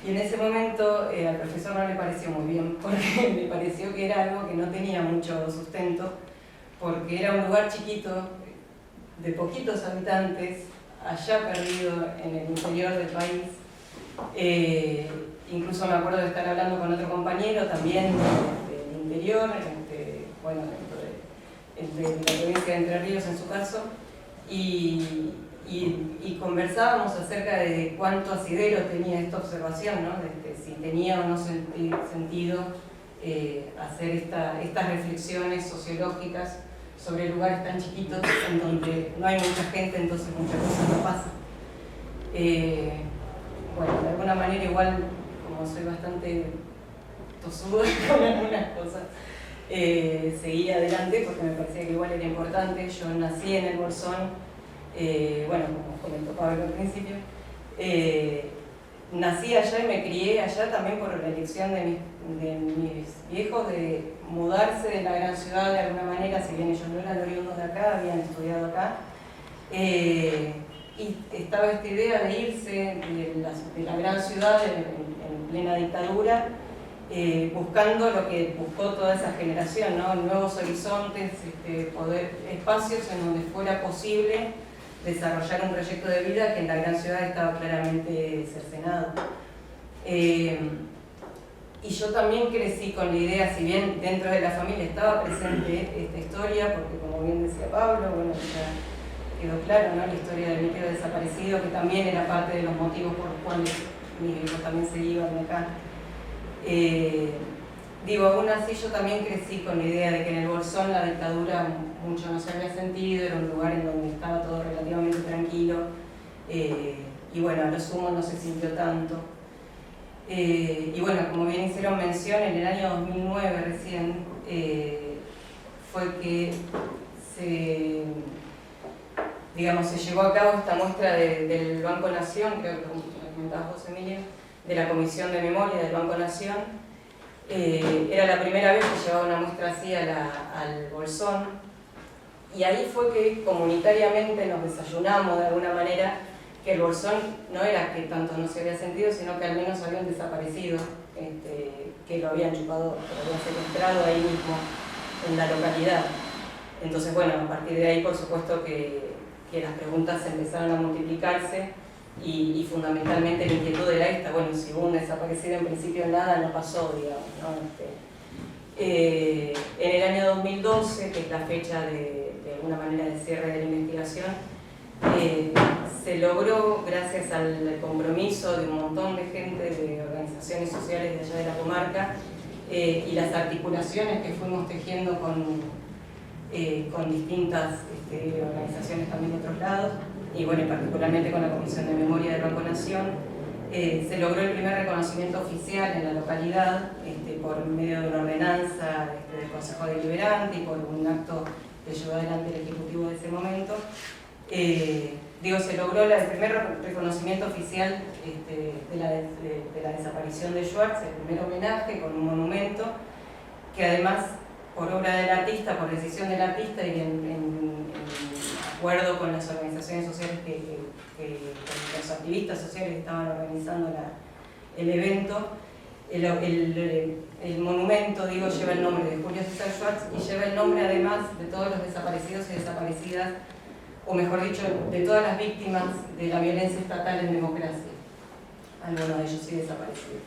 Y en ese momento al profesor no le pareció muy bien, porque le pareció que era algo que no tenía mucho sustento, porque era un lugar chiquito, de poquitos habitantes, allá perdido en el interior del país. Incluso me acuerdo de estar hablando con otro compañero también del interior, bueno, de la provincia de Entre Ríos en su caso, y conversábamos acerca de cuánto asidero tenía esta observación, ¿no? Si tenía o no sentido hacer estas reflexiones sociológicas sobre lugares tan chiquitos en donde no hay mucha gente, entonces muchas cosas no pasan. Bueno, de alguna manera igual, como soy bastante tosuda con algunas cosas, seguí adelante porque me parecía que igual era importante. Yo nací en el Bolsón, Bueno, como comentó Pablo al principio, nací allá y me crié allá también por la elección de mis viejos de mudarse de la gran ciudad de alguna manera, si bien ellos no eran oriundos de acá, habían estudiado acá. Y estaba esta idea de irse de la gran ciudad en plena dictadura, buscando lo que buscó toda esa generación, ¿no? Nuevos horizontes, espacios en donde fuera posible desarrollar un proyecto de vida que en la gran ciudad estaba claramente cercenado. Y yo también crecí con la idea, si bien dentro de la familia estaba presente esta historia, porque como bien decía Pablo, bueno, ya quedó claro, ¿no? La historia del Emilio desaparecido, que también era parte de los motivos por los cuales mis hijos también se iban de acá. Digo, aún así yo también crecí con la idea de que en el Bolsón la dictadura mucho no se había sentido, era un lugar en donde estaba todo relativamente tranquilo, y bueno, a lo sumo no se sintió tanto. Y bueno, como bien hicieron mención, en el año 2009 recién fue que se llevó a cabo esta muestra del Banco Nación, creo que como comentaba José Emilio, de la Comisión de Memoria del Banco Nación. Era la primera vez que llevaba una muestra así al Bolsón, y ahí fue que comunitariamente nos desayunamos de alguna manera que el Bolsón no era que tanto no se había sentido, sino que al menos habían desaparecido, que lo habían chupado, que lo habían secuestrado ahí mismo en la localidad. Entonces, bueno, a partir de ahí, por supuesto que las preguntas empezaron a multiplicarse y fundamentalmente la inquietud era esta, bueno, si hubo un desaparecido en principio nada no pasó, digamos, ¿no? En el año 2012, que es la fecha de alguna manera de cierre de la investigación, se logró, gracias al compromiso de un montón de gente, de organizaciones sociales de allá de la comarca, y las articulaciones que fuimos tejiendo con distintas organizaciones también de otros lados, y bueno, particularmente con la Comisión de Memoria del Banco Nación, se logró el primer reconocimiento oficial en la localidad por medio de una ordenanza del Consejo Deliberante y por un acto que llevó adelante el Ejecutivo de ese momento. Se logró el primer reconocimiento oficial de la desaparición de Schwartz, el primer homenaje con un monumento que además, por obra del artista, por decisión del artista y en acuerdo con las organizaciones sociales, con los activistas sociales que estaban organizando el evento, el monumento, lleva el nombre de Julio César Schwartz y lleva el nombre además de todos los desaparecidos y desaparecidas, o mejor dicho, de todas las víctimas de la violencia estatal en democracia. Algunos de ellos sí desaparecidos.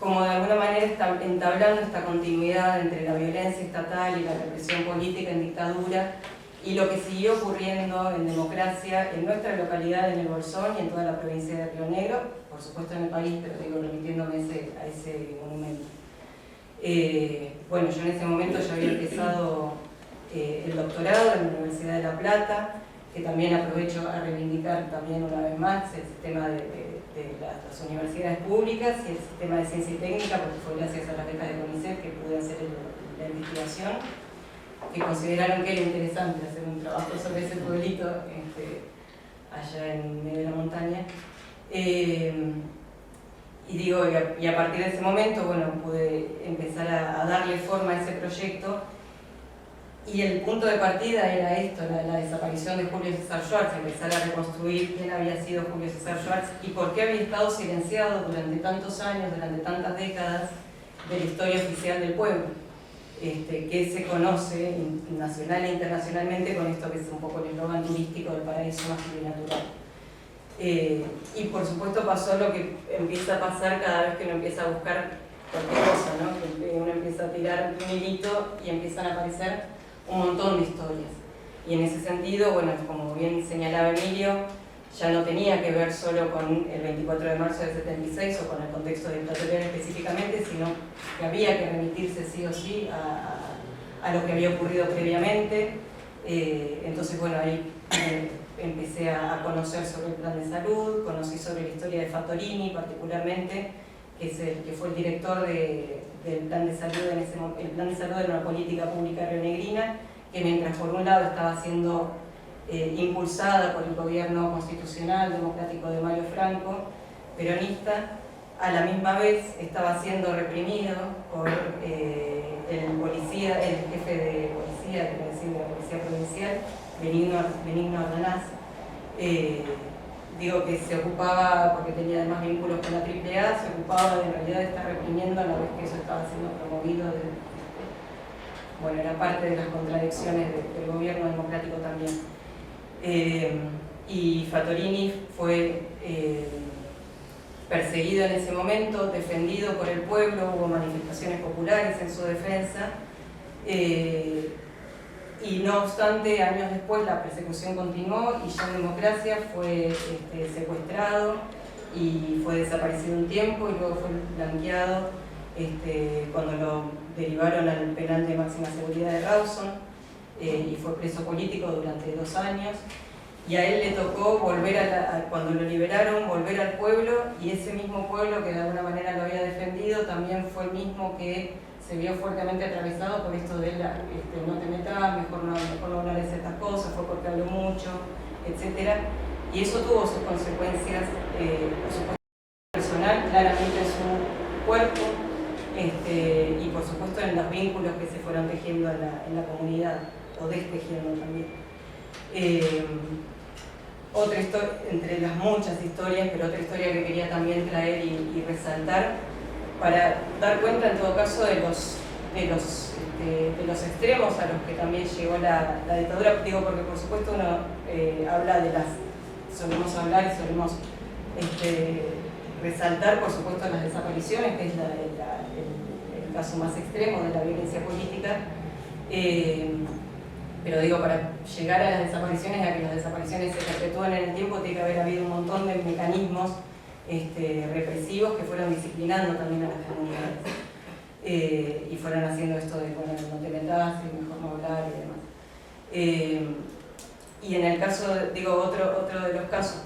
Como de alguna manera está entablando esta continuidad entre la violencia estatal y la represión política en dictadura y lo que siguió ocurriendo en democracia en nuestra localidad, en el Bolsón y en toda la provincia de Río Negro, por supuesto en el país, pero remitiéndome a ese monumento. Bueno, yo en ese momento ya había empezado el doctorado en la Universidad de La Plata, que también aprovecho a reivindicar también una vez más el sistema de las universidades públicas y el sistema de ciencia y técnica, porque fue gracias a las becas de CONICET que pude hacer la investigación, que consideraron que era interesante hacer un trabajo sobre ese pueblito allá en medio de la montaña. Y a partir de ese momento, bueno, pude empezar a darle forma a ese proyecto. Y el punto de partida era esto, la desaparición de Julio César Schwartz, empezar a reconstruir quién había sido Julio César Schwartz y por qué había estado silenciado durante tantos años, durante tantas décadas de la historia oficial del pueblo, que se conoce nacional e internacionalmente con esto que es un poco el eslogan turístico del paraíso mágico y natural. Y por supuesto pasó lo que empieza a pasar cada vez que uno empieza a buscar cualquier cosa, ¿no? Que uno empieza a tirar un hilito y empiezan a aparecer un montón de historias. Y en ese sentido, bueno, como bien señalaba Emilio, ya no tenía que ver solo con el 24 de marzo del 76 o con el contexto dictatorial específicamente, sino que había que remitirse sí o sí a lo que había ocurrido previamente. Entonces, bueno, ahí empecé a conocer sobre el plan de salud, conocí sobre la historia de Fattorini particularmente, que fue el director del plan de salud en ese momento. El plan de salud era una política pública rionegrina que mientras por un lado estaba haciendo impulsada por el gobierno constitucional democrático de Mario Franco, peronista, a la misma vez estaba siendo reprimido por el policía, el jefe de policía, quiero decir, de la policía provincial, Benigno Ardanaz. Digo que se ocupaba, porque tenía además vínculos con la AAA, se ocupaba de en realidad de estar reprimiendo a la vez que eso estaba siendo promovido. Bueno, era parte de las contradicciones del gobierno democrático también. Y Fattorini fue perseguido en ese momento, defendido por el pueblo, hubo manifestaciones populares en su defensa, y no obstante, años después la persecución continuó y ya en democracia fue secuestrado y fue desaparecido un tiempo y luego fue blanqueado cuando lo derivaron al penal de máxima seguridad de Rawson, y fue preso político durante 2 años. Y a él le tocó volver cuando lo liberaron, volver al pueblo, y ese mismo pueblo que de alguna manera lo había defendido también fue el mismo que se vio fuertemente atravesado por esto de no te metas, mejor no hablar de ciertas cosas, fue porque habló mucho, etc. Y eso tuvo sus consecuencias, por supuesto, personal, claramente en su cuerpo, y por supuesto en los vínculos que se fueron tejiendo en la comunidad, o destejiendo también. Otra historia, entre las muchas historias, pero otra historia que quería también traer y resaltar, para dar cuenta en todo caso de los extremos a los que también llegó la dictadura, digo porque por supuesto uno habla de solemos hablar y solemos resaltar por supuesto las desapariciones, que es el caso más extremo de la violencia política, pero digo, para llegar a las desapariciones, a que las desapariciones se perpetúen en el tiempo, tiene que haber habido un montón de mecanismos represivos que fueron disciplinando también a las comunidades, y fueron haciendo esto de, bueno, no te metas, mejor no hablar y demás. Y en el caso, digo, otro de los casos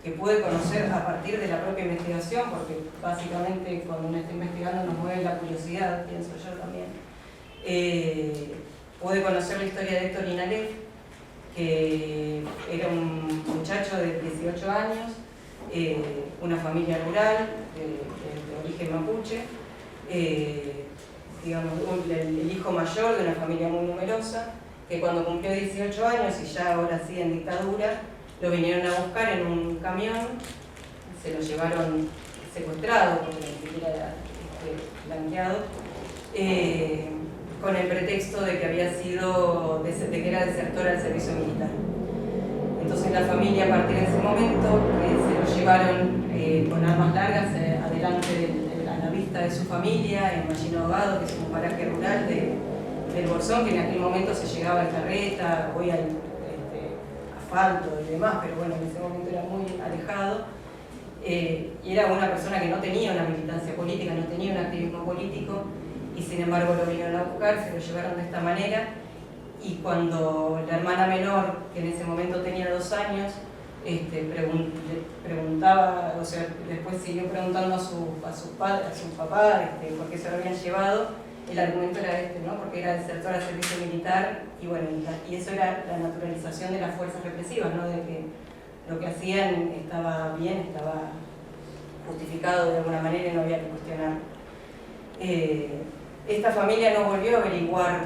que pude conocer a partir de la propia investigación, porque básicamente cuando uno está investigando nos mueve la curiosidad, pienso yo también, pude conocer la historia de Héctor Inalef, que era un muchacho de 18 años, una familia rural, de origen mapuche, digamos, el hijo mayor de una familia muy numerosa, que cuando cumplió 18 años y ya ahora sí en dictadura, lo vinieron a buscar en un camión, se lo llevaron secuestrado, porque ni siquiera era blanqueado, con el pretexto de que había sido, de que era desertor al servicio militar. Entonces la familia a partir de ese momento se lo llevaron con armas largas adelante a la vista de su familia en Machino Ahogado, que es un paraje rural del Bolsón, que en aquel momento se llegaba en carreta, hoy al asfalto y demás, pero bueno, en ese momento era muy alejado. Y era una persona que no tenía una militancia política, no tenía un activismo político, y sin embargo lo vinieron a buscar, se lo llevaron de esta manera, y cuando la hermana menor, que en ese momento tenía 2 años, preguntaba, o sea, después siguió preguntando a su papá por qué se lo habían llevado, el argumento era ¿no? Porque era desertor al servicio militar, y bueno, y eso era la naturalización de las fuerzas represivas, ¿no? De que lo que hacían estaba bien, estaba justificado de alguna manera y no había que cuestionar. Esta familia no volvió a averiguar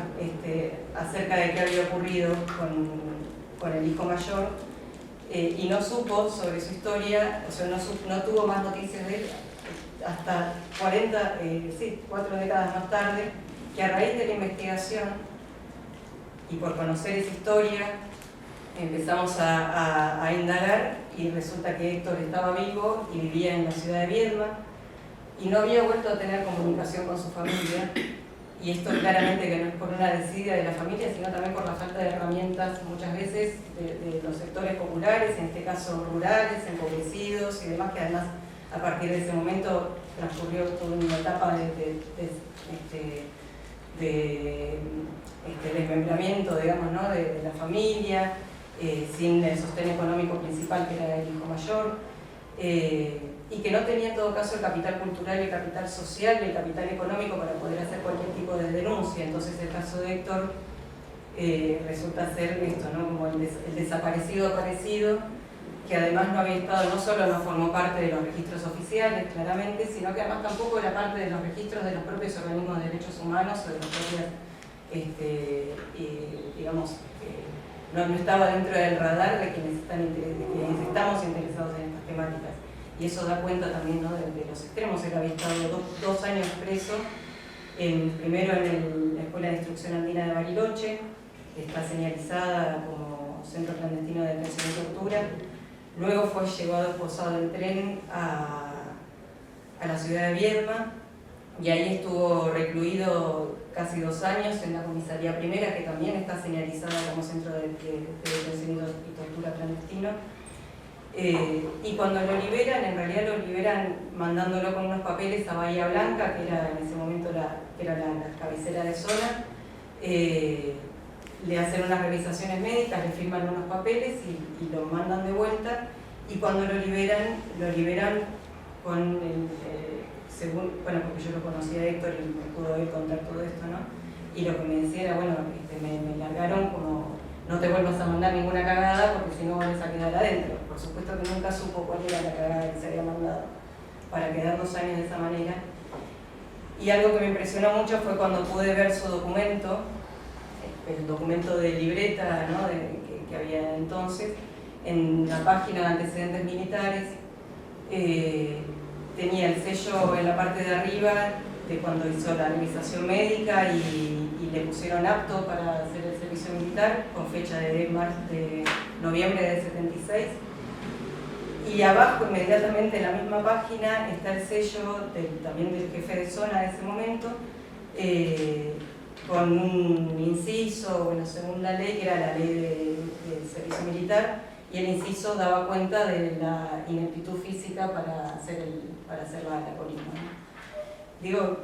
acerca de qué había ocurrido con el hijo mayor, y no supo sobre su historia, o sea, no tuvo más noticias de él hasta 4 décadas más tarde, que a raíz de la investigación y por conocer esa historia empezamos a indagar, y resulta que Héctor estaba vivo y vivía en la ciudad de Viedma y no había vuelto a tener comunicación con su familia, y esto claramente que no es por una desidia de la familia, sino también por la falta de herramientas muchas veces de los sectores populares, en este caso rurales, empobrecidos y demás, que además a partir de ese momento transcurrió toda una etapa de desmembramiento, digamos, ¿no? de la familia, sin el sostén económico principal que era el hijo mayor, y que no tenía en todo caso el capital cultural, el capital social y el capital económico para poder hacer cualquier tipo de denuncia. Entonces el caso de Héctor resulta ser esto, ¿no? Como el desaparecido aparecido, que además no había estado, no solo no formó parte de los registros oficiales, claramente, sino que además tampoco era parte de los registros de los propios organismos de derechos humanos o de los propios, digamos, no estaba dentro del radar de quienes estamos interesados en estas temáticas. Y eso da cuenta también, ¿no?, de los extremos. Él había estado dos años preso, primero en la Escuela de Instrucción Andina de Bariloche, que está señalizada como centro clandestino de detención y tortura. Luego fue llevado esposado en tren a la ciudad de Viedma, y ahí estuvo recluido casi 2 años en la comisaría primera, que también está señalizada como centro de detención y tortura clandestino. Y cuando lo liberan, en realidad lo liberan mandándolo con unos papeles a Bahía Blanca, que era en ese momento la cabecera de zona. Le hacen unas revisaciones médicas, le firman unos papeles y lo mandan de vuelta. Y cuando lo liberan con según, bueno, porque yo lo conocía a Héctor y me pudo oír contar todo esto, ¿no? Y lo que me decía era, bueno, me largaron como, no te vuelvas a mandar ninguna cagada porque si no vuelves a quedar adentro. Por supuesto que nunca supo cuál era la cagada que se había mandado para quedar 2 años de esa manera. Y algo que me impresionó mucho fue cuando pude ver su documento, el documento de libreta, ¿no?, que había entonces, en la página de antecedentes militares. Tenía el sello en la parte de arriba de cuando hizo la revisación médica y le pusieron apto para hacer el servicio militar, con fecha de noviembre del 76. Y abajo, inmediatamente en la misma página, está el sello también del jefe de zona de ese momento, con un inciso, bueno, según la ley, que era la ley del servicio militar, y el inciso daba cuenta de la ineptitud física para hacer la colima, ¿no? Digo,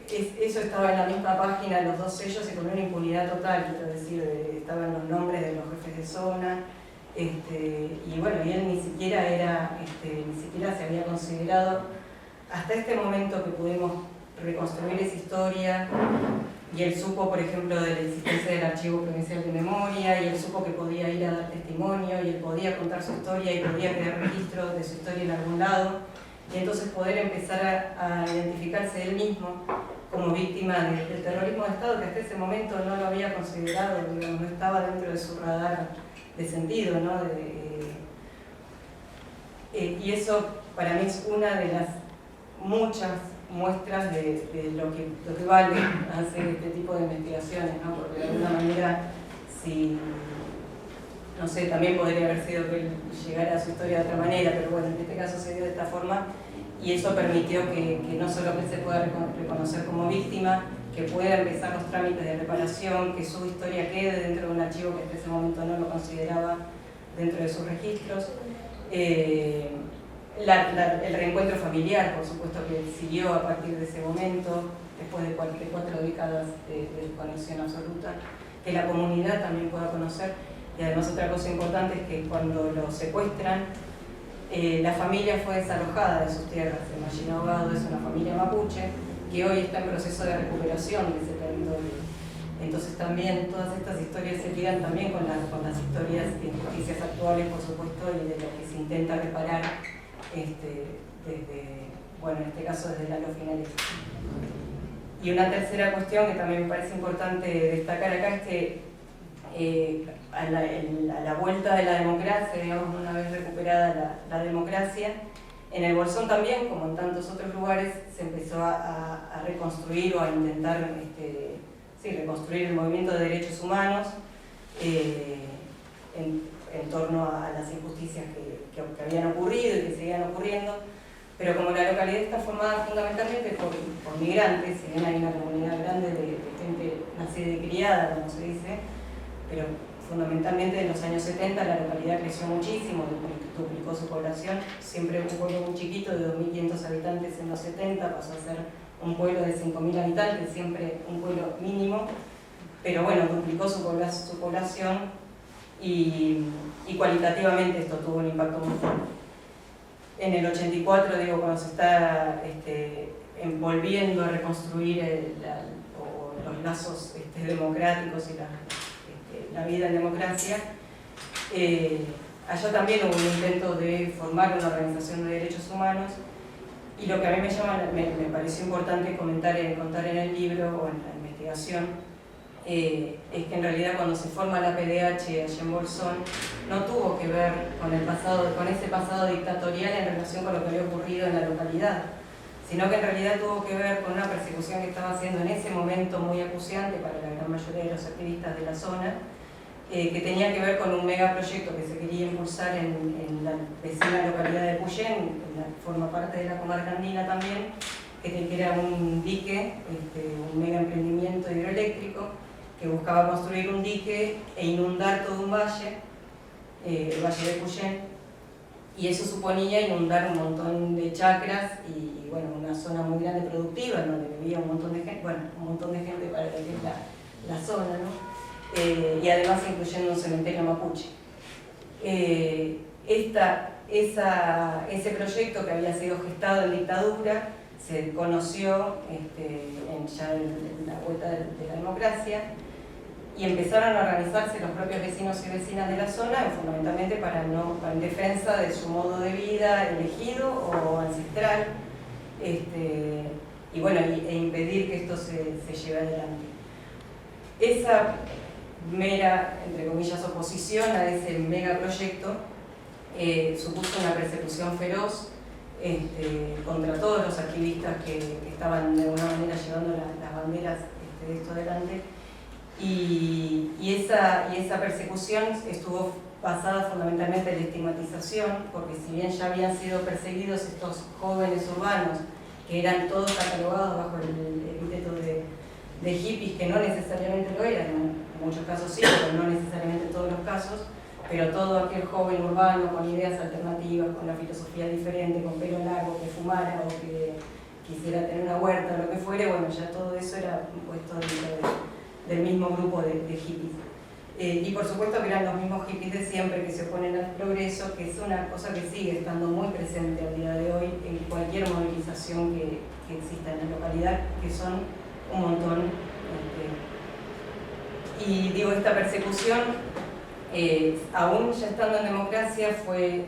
eso estaba en la misma página, los 2 sellos, y con una impunidad total, quiero decir, estaban los nombres de los jefes de zona, y bueno, y él ni siquiera se había considerado, hasta este momento que pudimos reconstruir esa historia, y él supo, por ejemplo, de la existencia del Archivo Provincial de Memoria, y él supo que podía ir a dar testimonio, y él podía contar su historia, y podía crear registro de su historia en algún lado, y entonces poder empezar a identificarse él mismo como víctima del terrorismo de Estado, que hasta ese momento no lo había considerado, digamos, no estaba dentro de su radar de sentido, ¿no? Y eso para mí es una de las muchas muestras de lo que vale hacer este tipo de investigaciones, ¿no? Porque de alguna manera, si, no sé, también podría haber sido que él llegara a su historia de otra manera, pero bueno, en este caso se dio de esta forma, y eso permitió que no solo que él se pueda reconocer como víctima, que pueda empezar los trámites de reparación, que su historia quede dentro de un archivo que hasta ese momento no lo consideraba dentro de sus registros. El reencuentro familiar, por supuesto, que siguió a partir de ese momento, después de 4 décadas de desconexión absoluta, que la comunidad también pueda conocer. Y además otra cosa importante es que cuando lo secuestran, la familia fue desalojada de sus tierras. El Mallín Ahogado es una familia mapuche que hoy está en proceso de recuperación de ese territorio. Entonces también todas estas historias se ligan también con las historias de injusticias actuales, por supuesto, y de lo que se intenta reparar desde, bueno, en este caso desde Lalo Finales. Y una tercera cuestión que también me parece importante destacar acá es que a la vuelta de la democracia, digamos, una vez recuperada la democracia, en el Bolsón también, como en tantos otros lugares, se empezó a reconstruir o a intentar reconstruir el movimiento de derechos humanos en torno a las injusticias que habían ocurrido y que seguían ocurriendo, pero como la localidad está formada fundamentalmente por migrantes, si bien hay una comunidad grande de gente nacida y criada, como se dice, pero fundamentalmente en los años 70 la localidad creció muchísimo, duplicó su población, siempre un pueblo muy chiquito de 2.500 habitantes en los 70, pasó a ser un pueblo de 5.000 habitantes, siempre un pueblo mínimo, pero bueno, duplicó su población y cualitativamente esto tuvo un impacto muy fuerte. En el 84, digo, cuando se está volviendo a reconstruir los lazos democráticos y la vida en democracia, allá también hubo un intento de formar una organización de derechos humanos, y lo que a mí me pareció importante contar en el libro o en la investigación, es que en realidad cuando se forma la PDH allá en Bolsón, no tuvo que ver con ese pasado dictatorial en relación con lo que había ocurrido en la localidad, sino que en realidad tuvo que ver con una persecución que estaba haciendo en ese momento muy acuciante para la gran mayoría de los activistas de la zona, que tenía que ver con un megaproyecto que se quería impulsar en la vecina localidad de Puyén, forma parte de la comarca andina también, que era un dique, un mega emprendimiento hidroeléctrico, que buscaba construir un dique e inundar todo un valle, el valle de Puyén, y eso suponía inundar un montón de chacras y bueno, una zona muy grande productiva en donde vivía un montón de gente, para lo que es la zona, ¿no? Y además incluyendo un cementerio mapuche. Ese proyecto que había sido gestado en dictadura se conoció ya en la vuelta de la democracia, y empezaron a organizarse los propios vecinos y vecinas de la zona, fundamentalmente en defensa de su modo de vida elegido o ancestral, y bueno, e impedir que esto se lleve adelante. Esa mera, entre comillas, oposición a ese megaproyecto supuso una persecución feroz contra todos los activistas que estaban de alguna manera llevando las banderas de esto adelante. Y esa persecución estuvo basada fundamentalmente en la estigmatización, porque si bien ya habían sido perseguidos estos jóvenes urbanos, que eran todos catalogados bajo el epíteto de hippies, que no necesariamente lo eran, en muchos casos sí, pero no necesariamente en todos los casos, pero todo aquel joven urbano con ideas alternativas, con una filosofía diferente, con pelo largo, que fumara o que quisiera tener una huerta o lo que fuere, bueno, ya todo eso era puesto dentro del mismo grupo de hippies. Y por supuesto que eran los mismos hippies de siempre que se oponen al progreso, que es una cosa que sigue estando muy presente al día de hoy en cualquier movilización que exista en la localidad, que son un montón. Y digo, esta persecución, aún ya estando en democracia, fue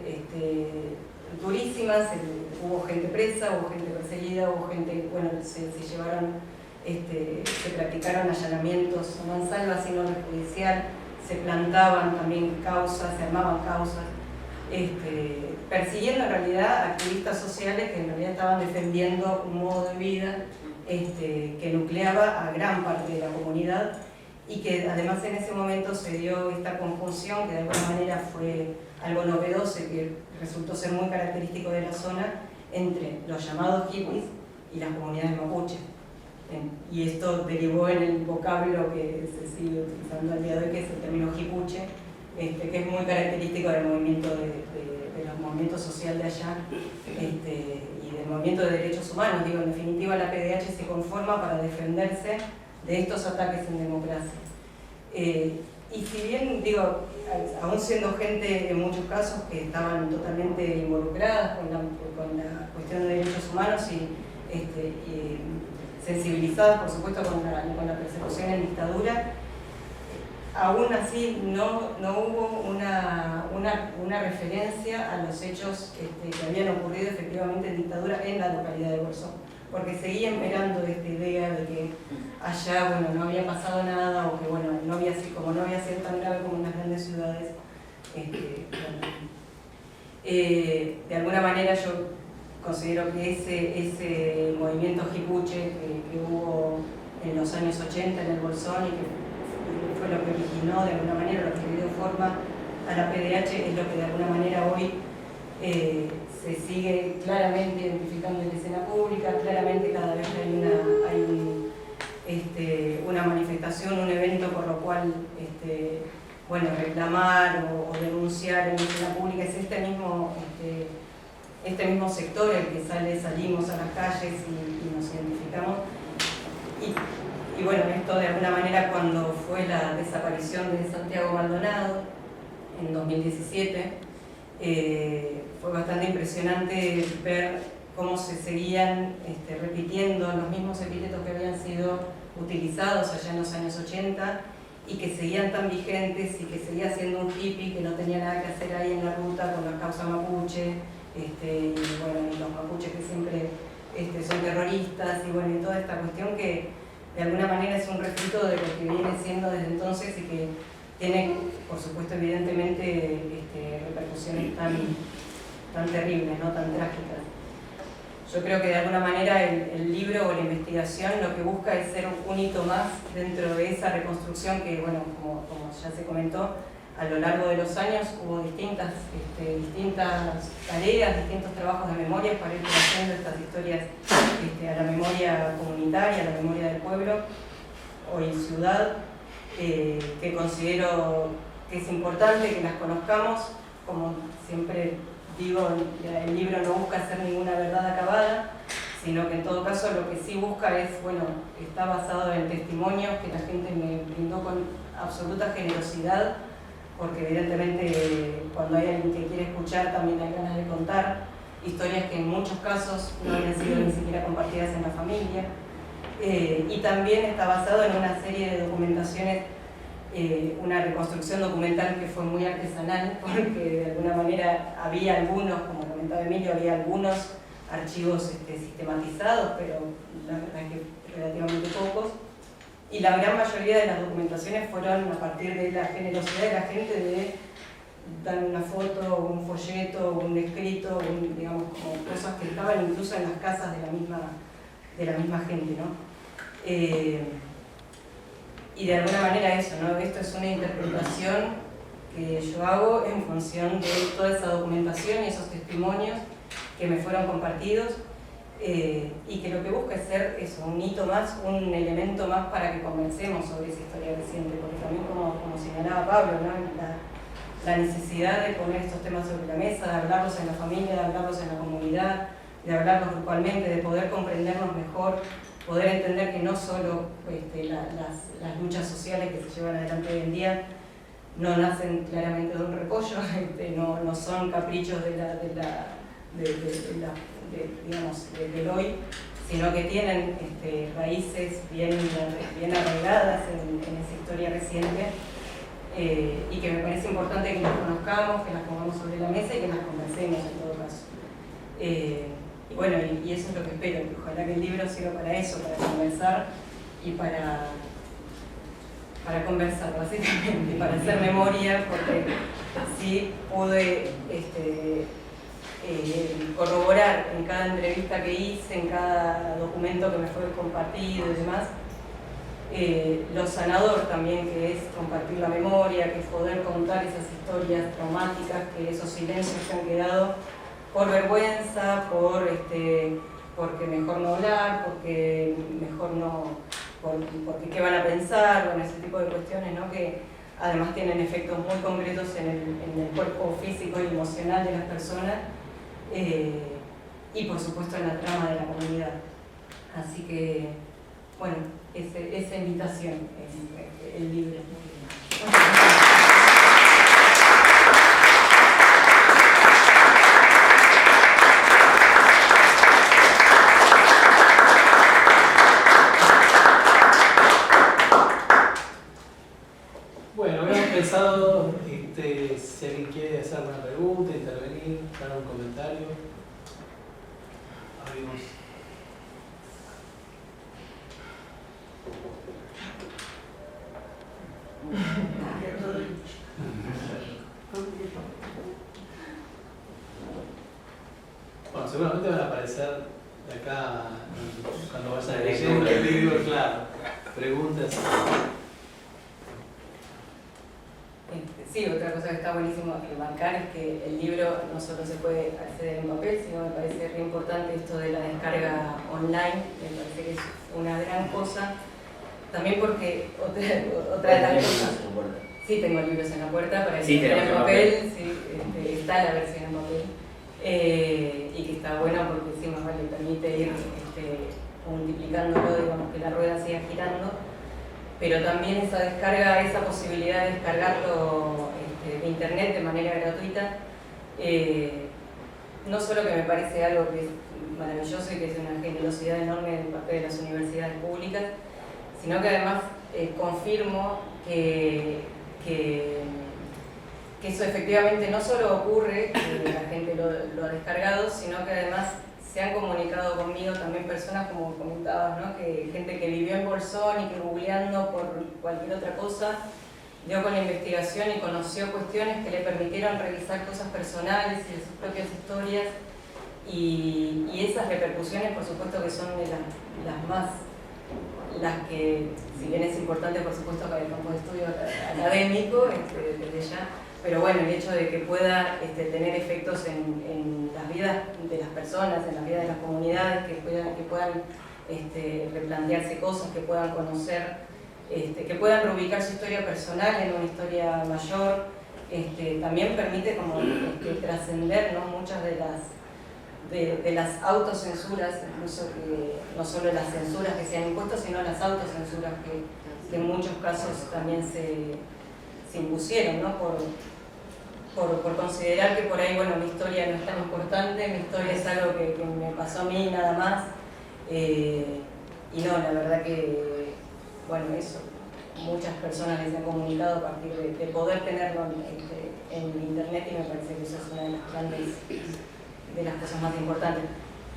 durísima. Hubo gente presa, hubo gente perseguida, hubo gente, bueno, se llevaron, se practicaron allanamientos a mansalva sin orden judicial, se plantaban también causas, se armaban causas, persiguiendo en realidad activistas sociales que en realidad estaban defendiendo un modo de vida que nucleaba a gran parte de la comunidad, y que además en ese momento se dio esta conjunción que de alguna manera fue algo novedoso y que resultó ser muy característico de la zona, entre los llamados hippies y las comunidades mapuche. Y esto derivó en el vocablo que se sigue utilizando al día de hoy, que es el término hipuche, que es muy característico del movimiento de los movimientos sociales de allá y del movimiento de derechos humanos. Digo, en definitiva la PDH se conforma para defenderse de estos ataques en democracia. Y si bien, digo, aún siendo gente en muchos casos que estaban totalmente involucradas con la cuestión de derechos humanos y sensibilizadas, por supuesto, con la persecución en dictadura, aún así no hubo una referencia a los hechos que habían ocurrido efectivamente en dictadura en la localidad de Bolsón, porque seguía imperando esta idea de que allá, bueno, no había pasado nada, o que, bueno, como no había sido tan grave como en las grandes ciudades. De alguna manera yo considero que ese movimiento hipuche que hubo en los años 80 en el Bolsón y que fue lo que originó de alguna manera, lo que le dio forma a la PDH, es lo que de alguna manera hoy se sigue claramente identificando en la escena pública. Claramente cada vez que hay una manifestación, un evento por lo cual bueno, reclamar o denunciar en la escena pública, es este mismo sector el que salimos a las calles y nos identificamos. Y bueno, esto de alguna manera, cuando fue la desaparición de Santiago Maldonado en 2017, fue bastante impresionante ver cómo se seguían repitiendo los mismos epítetos que habían sido utilizados allá en los años 80, y que seguían tan vigentes y que seguía siendo un hippie que no tenía nada que hacer ahí en la ruta con la causa mapuche, y bueno, y los mapuches que siempre son terroristas, y bueno, y toda esta cuestión que de alguna manera es un refrito de lo que viene siendo desde entonces y que tiene, por supuesto, evidentemente, repercusiones tan terribles, ¿no? Tan trágicas. Yo creo que de alguna manera el libro o la investigación lo que busca es ser un hito más dentro de esa reconstrucción que, bueno, como ya se comentó, a lo largo de los años hubo distintas tareas, distintos trabajos de memoria para ir haciendo estas historias a la memoria comunitaria, a la memoria del pueblo, hoy ciudad, que considero que es importante que las conozcamos. Como siempre digo, el libro no busca ser ninguna verdad acabada, sino que en todo caso lo que sí busca es, bueno, está basado en testimonios que la gente me brindó con absoluta generosidad, porque evidentemente cuando hay alguien que quiere escuchar también hay ganas de contar historias que en muchos casos no habían sido ni siquiera compartidas en la familia, y también está basado en una serie de documentaciones, una reconstrucción documental que fue muy artesanal, porque de alguna manera había algunos, como comentaba Emilio, había algunos archivos sistematizados, pero la verdad es que relativamente pocos. Y la gran mayoría de las documentaciones fueron a partir de la generosidad de la gente de dar una foto, un folleto, un escrito, digamos, como cosas que estaban incluso en las casas de la misma gente, ¿no? Y de alguna manera eso, ¿no? Esto es una interpretación que yo hago en función de toda esa documentación y esos testimonios que me fueron compartidos, y que lo que busca es ser eso, un hito más, un elemento más para que conversemos sobre esa historia reciente, porque también como señalaba Pablo, ¿no? La necesidad de poner estos temas sobre la mesa, de hablarlos en la familia, de hablarlos en la comunidad, de hablarlos grupalmente, de poder comprendernos mejor, poder entender que no solo las luchas sociales que se llevan adelante hoy en día no nacen claramente de un repollo, no son caprichos del hoy, sino que tienen raíces bien arraigadas en esa historia reciente, y que me parece importante que las conozcamos, que las pongamos sobre la mesa y que las conversemos en todo caso. Y bueno, y eso es lo que espero, que ojalá que el libro sirva para eso, para conversar y para conversar básicamente, para hacer memoria, porque sí pude corroborar en cada entrevista que hice, en cada documento que me fue compartido y demás, lo sanador también que es compartir la memoria, que es poder contar esas historias traumáticas, que esos silencios que han quedado por vergüenza, porque mejor no hablar, porque mejor no, porque qué van a pensar, bueno, ese tipo de cuestiones, ¿no? Que además tienen efectos muy concretos en el cuerpo físico y emocional de las personas, y por supuesto en la trama de la comunidad. Así que, bueno, esa invitación es el libro. Bueno, habíamos pensado, si alguien quiere hacer una pregunta, intervenir, dar un comentario. Abrimos. Bueno, seguramente van a aparecer de acá cuando vayan leyendo el libro, claro, preguntas. Sí, otra cosa que está buenísimo remarcar es que el libro no solo se puede acceder en papel, sino me parece re importante esto de la descarga online, me parece que es una gran cosa. También porque otra de las cosas... Sí, tengo libros en la puerta para que estén en papel, sí, está la versión en papel, y que está buena porque encima le permite ir multiplicándolo, digamos, que la rueda siga girando. Pero también esa descarga, esa posibilidad de descargarlo de internet de manera gratuita, no solo que me parece algo que es maravilloso y que es una generosidad enorme de parte de las universidades públicas, sino que además confirmo que eso efectivamente no solo ocurre, que la gente lo ha descargado, sino que además se han comunicado conmigo también personas, como comentabas, ¿no? Que gente que vivió en Bolsón y que googleando por cualquier otra cosa dio con la investigación y conoció cuestiones que le permitieron revisar cosas personales y de sus propias historias, y esas repercusiones por supuesto que son de las que, si bien es importante por supuesto para el campo de estudio académico desde ya, pero bueno, el hecho de que pueda tener efectos en las vidas de las personas, en las vidas de las comunidades, que puedan replantearse cosas, que puedan conocer, que puedan reubicar su historia personal en una historia mayor, también permite como trascender, ¿no? Muchas de las autocensuras, incluso no solo las censuras que se han impuesto, sino las autocensuras que en muchos casos también se impusieron, ¿no? Por considerar que por ahí, bueno, mi historia no es tan importante, mi historia es algo que me pasó a mí nada más, y no, la verdad que, bueno, eso, muchas personas les han comunicado a partir de poder tenerlo en internet, y me parece que eso es una de las grandes, de las cosas más importantes.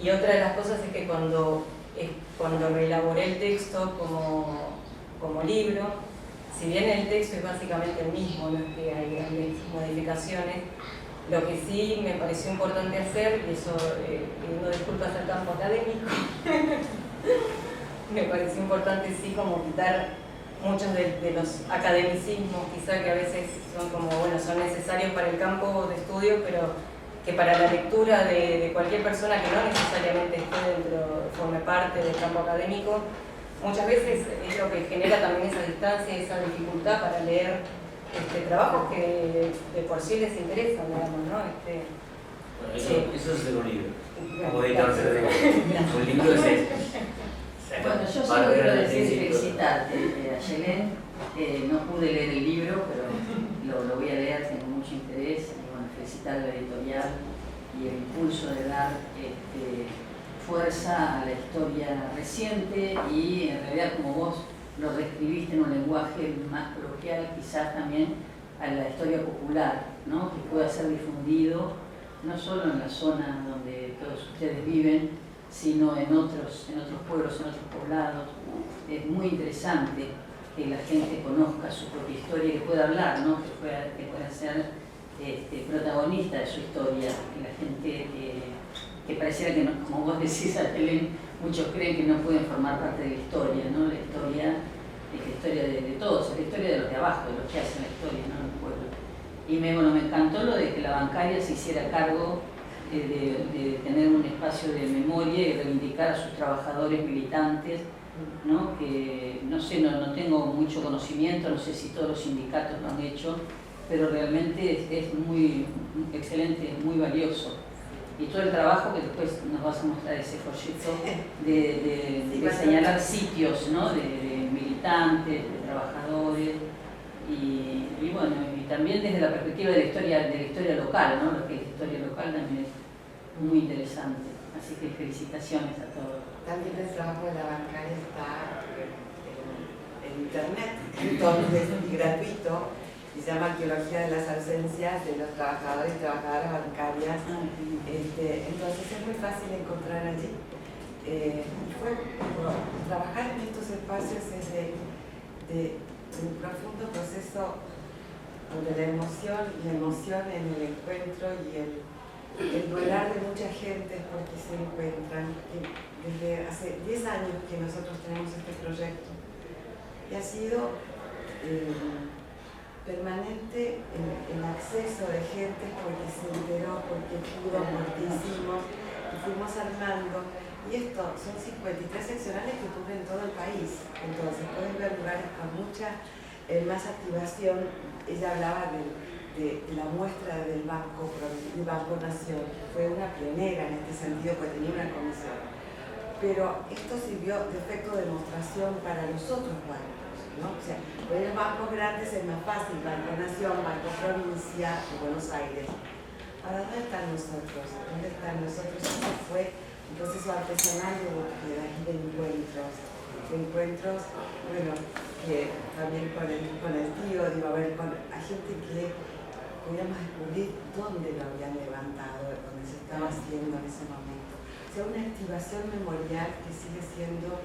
Y otra de las cosas es que cuando reelaboré el texto como libro, si bien el texto es básicamente el mismo, no es que hay grandes modificaciones, lo que sí me pareció importante hacer, y eso pidiendo disculpas al campo académico, me pareció importante sí como quitar muchos de los academicismos quizá que a veces son como, bueno, son necesarios para el campo de estudio, pero que para la lectura de cualquier persona que no necesariamente forme parte del campo académico, muchas veces es lo que genera también esa distancia, esa dificultad para leer trabajos que de por sí les interesan, digamos, ¿no? Bueno, eso es un libro. Como Bueno, editor se lo digo. Un libro es esto. Bueno, yo solo quiero decir felicitarte, Ayelen. No pude leer el libro, pero lo voy a leer, tengo mucho interés. Y bueno, felicitar a la editorial y el impulso de dar fuerza a la historia reciente, y en realidad, como vos lo reescribiste en un lenguaje más coloquial, quizás también a la historia popular, ¿no? Que pueda ser difundido no solo en la zona donde todos ustedes viven, sino en otros pueblos, en otros poblados. Es muy interesante que la gente conozca su propia historia, que pueda hablar, ¿no? que pueda ser protagonista de su historia, que la gente que pareciera que, no, como vos decís, Ayelen, muchos creen que no pueden formar parte de la historia, ¿no? La historia es la historia de todos, es la historia de los de abajo, de los que hacen la historia, ¿no? El pueblo. Y me encantó lo de que la bancaria se hiciera cargo de tener un espacio de memoria y reivindicar a sus trabajadores militantes, ¿no? Que no sé, no tengo mucho conocimiento, no sé si todos los sindicatos lo han hecho, pero realmente es muy excelente, es muy valioso. Y todo el trabajo que después nos vas a mostrar, ese folleto de señalar sitios, ¿no? de militantes, de trabajadores, y bueno, y también desde la perspectiva de la historia local, ¿no? Lo que es la historia local también es muy interesante. Así que felicitaciones a todos. También el trabajo de la bancaria está en internet, entonces, y gratuito, y se llama Arqueología de las ausencias de los trabajadores y trabajadoras bancarias. Entonces es muy fácil encontrar allí. Trabajar en estos espacios es de un profundo proceso donde la emoción en el encuentro y el volar de mucha gente porque se encuentran. Desde hace 10 años que nosotros tenemos este proyecto y ha sido permanente el acceso de gente porque se enteró, porque pudo, porque hicimos y fuimos armando. Y esto son 53 seccionales que cubren todo el país. Entonces pueden ver lugares con mucha más activación. Ella hablaba de la muestra del Banco Nación. Fue una pionera en este sentido porque tenía una comisión. Pero esto sirvió de efecto de demostración para los otros bancos, ¿no? O sea, con los bancos grandes es más fácil, Banco Nación, Banco Provincia de Buenos Aires. Ahora, ¿dónde están nosotros? ¿Dónde están nosotros? Eso fue un proceso artesanal de búsqueda y de encuentros. Bueno, que también con el tío, digo, a ver, hay gente que podíamos descubrir dónde lo habían levantado, dónde se estaba haciendo en ese momento. O sea, una activación memorial que sigue siendo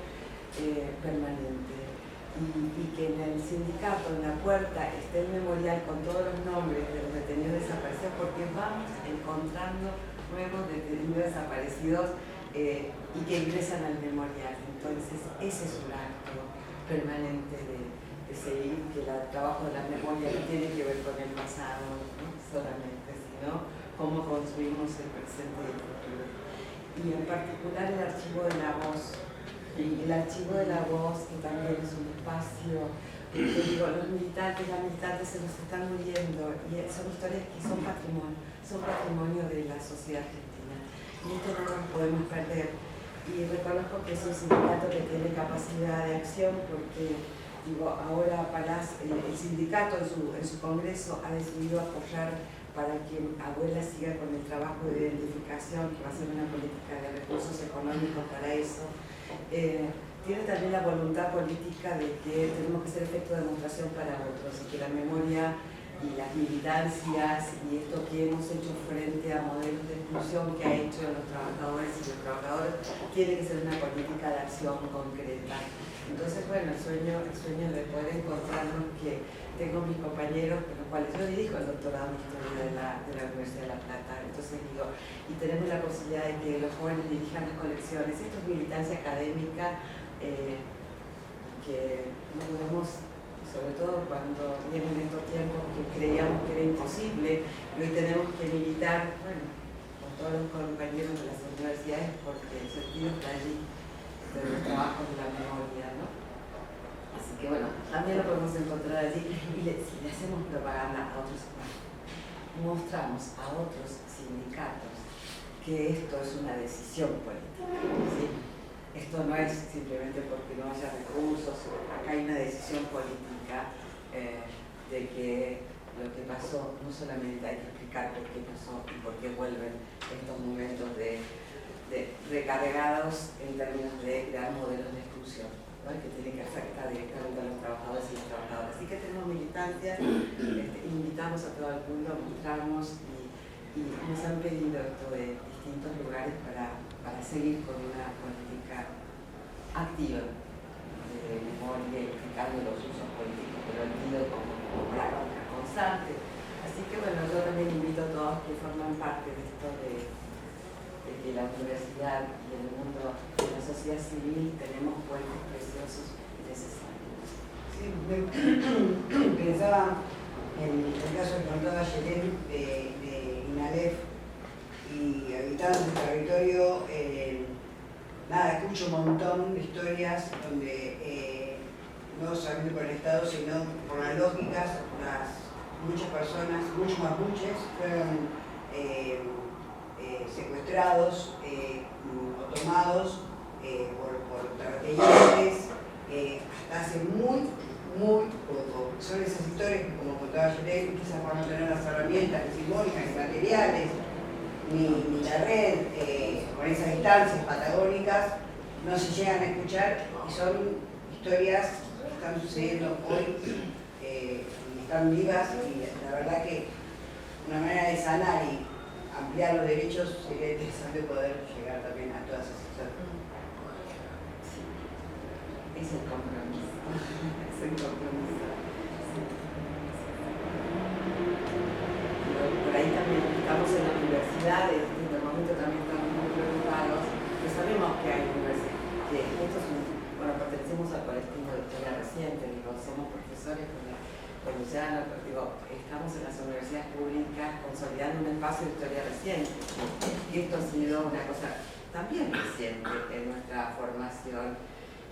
permanente. Y que en el sindicato, en la puerta, esté el memorial con todos los nombres de los detenidos desaparecidos, porque vamos encontrando nuevos detenidos desaparecidos y que ingresan al memorial. Entonces, ese es un acto permanente de seguir, que el trabajo de la memoria no tiene que ver con el pasado, ¿no? Solamente, sino cómo construimos el presente y el futuro. Y en particular el archivo de la voz. Y el archivo de la voz, que también es un espacio, que digo, los militantes, las militantes se nos están muriendo, y son historias que son patrimonio de la sociedad argentina. Y esto no nos podemos perder. Y reconozco que es un sindicato que tiene capacidad de acción, porque digo, ahora el sindicato en su congreso ha decidido apoyar para que Abuela siga con el trabajo de identificación, que va a ser una política de recursos económicos para eso. Tiene también la voluntad política de que tenemos que ser efecto de demostración para otros y que la memoria y las militancias y esto que hemos hecho frente a modelos de exclusión que ha hecho los trabajadores y los trabajadores tiene que ser una política de acción concreta. Entonces, bueno, el sueño de poder encontrarnos, que tengo mis compañeros con los cuales yo dirijo el doctorado en Historia de la Universidad de La Plata. Entonces digo, y tenemos la posibilidad de que los jóvenes dirijan las colecciones. Esto es militancia académica que no podemos, sobre todo cuando vienen estos tiempos que creíamos que era imposible, y hoy tenemos que militar, bueno, con todos los compañeros de las universidades, porque el sentido está allí, de los trabajos de la memoria, ¿no? Así que bueno, también lo podemos encontrar allí, y si le hacemos propaganda a otros, mostramos a otros sindicatos que esto es una decisión política, ¿sí? Esto no es simplemente porque no haya recursos, acá hay una decisión política de que lo que pasó no solamente hay que explicar por qué pasó y por qué vuelven estos momentos de recargados en términos de crear modelos de exclusión, ¿no? Que tienen que afectar directamente a los trabajadores y las trabajadoras. Así que tenemos militancia, invitamos a todo el mundo, mostramos y nos han pedido esto de distintos lugares para seguir con una política activa de memoria, explicando los usos políticos, pero el pido como práctica constante. Así que bueno, yo también invito a todos que forman parte de esto de que la universidad y el mundo de la sociedad civil tenemos puentes preciosos y necesarios. Sí, pensaba en el caso que contaba Yelén de INALEF y habitantes del territorio. Nada, escucho un montón de historias donde no solamente por el Estado, sino por las lógicas, muchas personas, muchos mapuches fueron secuestrados o tomados por terratenientes hasta hace muy poco. Son esas historias que, como contaba Yelén, quizás por no tener las herramientas ni simbólicas ni materiales, ni la red, con esas instancias patagónicas, no se llegan a escuchar, y son historias que están sucediendo hoy y están vivas, y la verdad que una manera de sanar y ampliar los derechos sería interesante poder llegar también a todas esas historias. Es el compromiso. Es el compromiso. Sí. Pero por ahí también estamos en las universidades, en el momento también estamos muy preocupados, pero sabemos que hay universidades, que esto es bueno, pertenecemos al colectivo de historia reciente, digo, somos profesores con Luciano, digo, estamos en las universidades públicas consolidando un espacio de historia reciente, y esto ha sido una cosa también reciente en nuestra formación,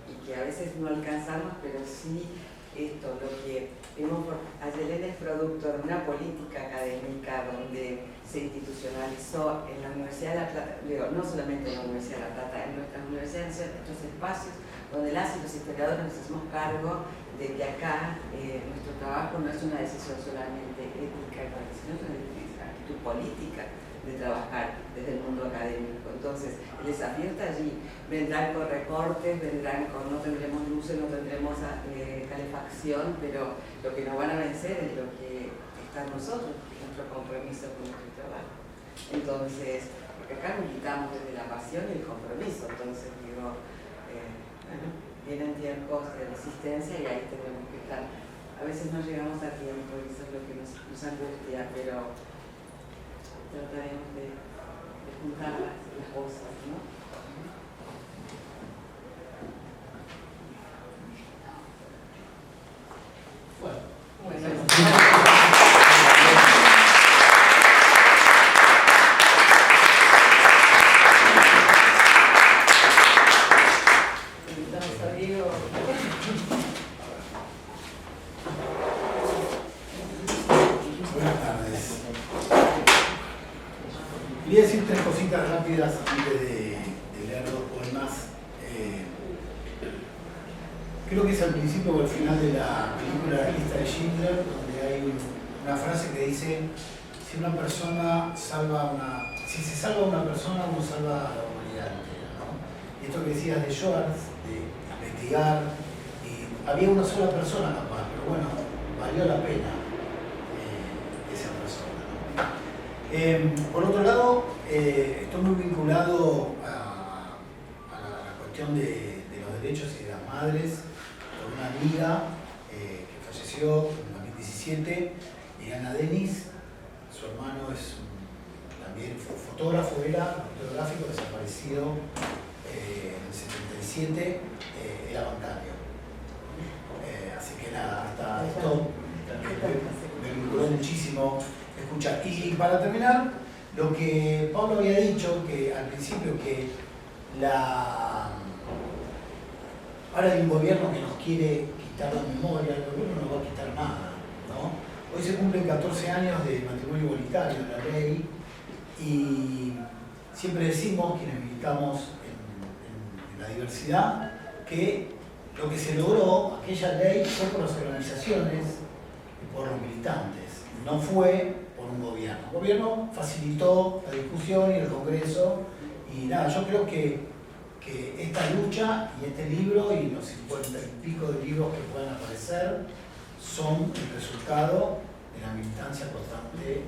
y que a veces no alcanzamos, pero sí esto, lo que vemos por Ayelén es producto de una política académica donde se institucionalizó en la Universidad de La Plata, digo, no solamente en la Universidad de La Plata, en nuestras universidades, estos espacios donde las y los historiadores nos hacemos cargo de que acá nuestro trabajo no es una decisión solamente ética, sino es una actitud política, de trabajar desde el mundo académico. Entonces, el desafío está allí. Vendrán con recortes, vendrán con no tendremos luces, no tendremos calefacción, pero lo que nos van a vencer es lo que está en nosotros, nuestro compromiso con nuestro trabajo. Entonces, porque acá militamos desde la pasión y el compromiso, entonces digo, bueno, vienen tiempos de resistencia y ahí tenemos que estar. A veces no llegamos a tiempo y eso es lo que nos angustia, pero trataremos de juntar las cosas, ¿no? Buenas tardes. Quería decir tres cositas rápidas antes de leer dos poemas. Creo que es al principio o al final de la película La lista de Schindler, donde hay una frase que dice: si se salva una persona, uno salva a la humanidad entera, ¿no? Y esto que decías de Schwartz, de investigar, y había una sola persona capaz, pero bueno, valió la pena esa persona, ¿no? Por otro lado, estoy muy vinculado a la cuestión de los derechos y de las madres, por una amiga que falleció en 2017, Diana Denis. Su hermano es también fotógrafo, era fotográfico, desaparecido en el 77, era bancario. Así que nada, hasta esto me vinculó muchísimo escuchar. Y para terminar, lo que Pablo había dicho, que al principio, que ahora hay un gobierno que nos quiere quitar la memoria, el gobierno no va a quitar nada, ¿no? Hoy se cumplen 14 años del matrimonio igualitario, de la ley, y siempre decimos, quienes militamos en la diversidad, que lo que se logró, aquella ley, fue por las organizaciones y por los militantes, no fue por un gobierno. El gobierno facilitó la discusión y el Congreso, y nada, yo creo que esta lucha y este libro y los 50 y pico de libros que puedan aparecer son el resultado de la militancia constante,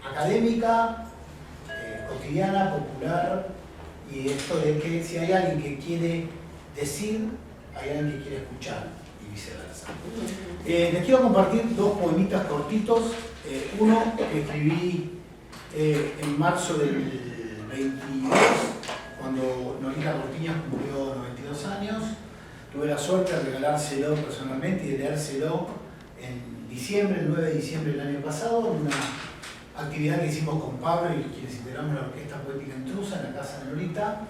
académica, cotidiana, popular, y esto de que si hay alguien que quiere decir, hay alguien que quiere escuchar, y viceversa. Les quiero compartir dos poemitas cortitos. Uno que escribí en marzo del 22, cuando Norita Cortiñas cumplió 92 años. Tuve la suerte de regalárselo personalmente y de leérselo en diciembre, el 9 de diciembre del año pasado, en una actividad que hicimos con Pablo y quienes integramos la Orquesta Poética Intrusa en la casa de Norita.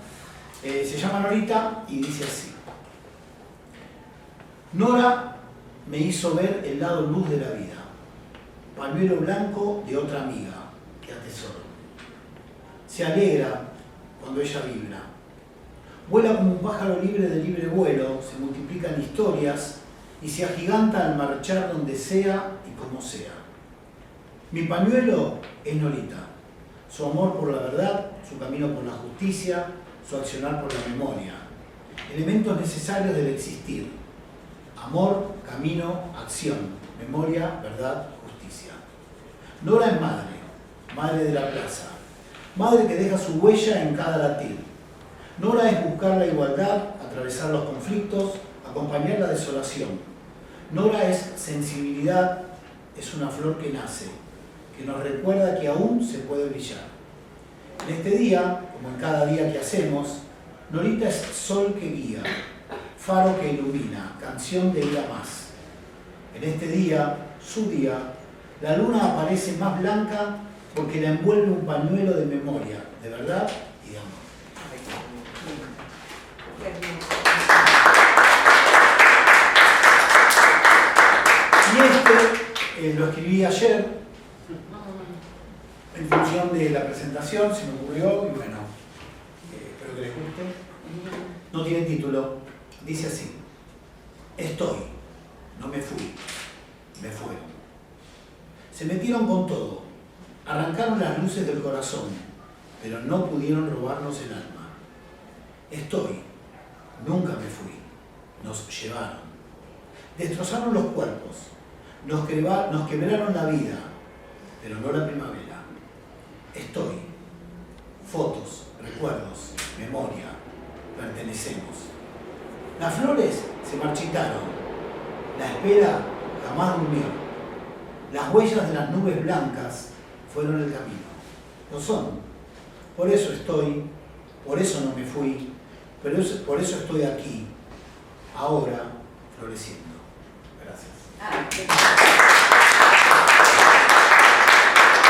Se llama Norita y dice así: Nora me hizo ver el lado luz de la vida, pañuelo blanco de otra amiga que atesoro. Se alegra cuando ella vibra. Vuela como un pájaro libre de libre vuelo, se multiplican historias y se agiganta al marchar donde sea y como sea. Mi pañuelo es Norita, su amor por la verdad, su camino por la justicia, su accionar por la memoria. Elementos necesarios del existir: amor, camino, acción, memoria, verdad, justicia. Nora es madre, madre de la plaza, madre que deja su huella en cada latir. Nora es buscar la igualdad, atravesar los conflictos, acompañar la desolación. Nora es sensibilidad, es una flor que nace, que nos recuerda que aún se puede brillar. En este día, como en cada día que hacemos, Norita es sol que guía, faro que ilumina, canción de vida más. En este día, su día, la luna aparece más blanca porque la envuelve un pañuelo de memoria, de verdad y de amor. Y lo escribí ayer en función de la presentación, se me ocurrió y bueno, espero que les guste. No tiene título, dice así: estoy, no me fui, me fueron. Se metieron con todo, Arrancaron las luces del corazón, pero no pudieron robarnos el alma. Estoy, nunca me fui, nos llevaron. Destrozaron los cuerpos, nos quebraron la vida, pero no la primavera. Estoy, fotos, recuerdos, memoria, pertenecemos. Las flores se marchitaron, la espera jamás durmió. Las huellas de las nubes blancas fueron el camino. Lo son. Por eso estoy, por eso no me fui, pero por eso estoy aquí, ahora floreciendo. Gracias.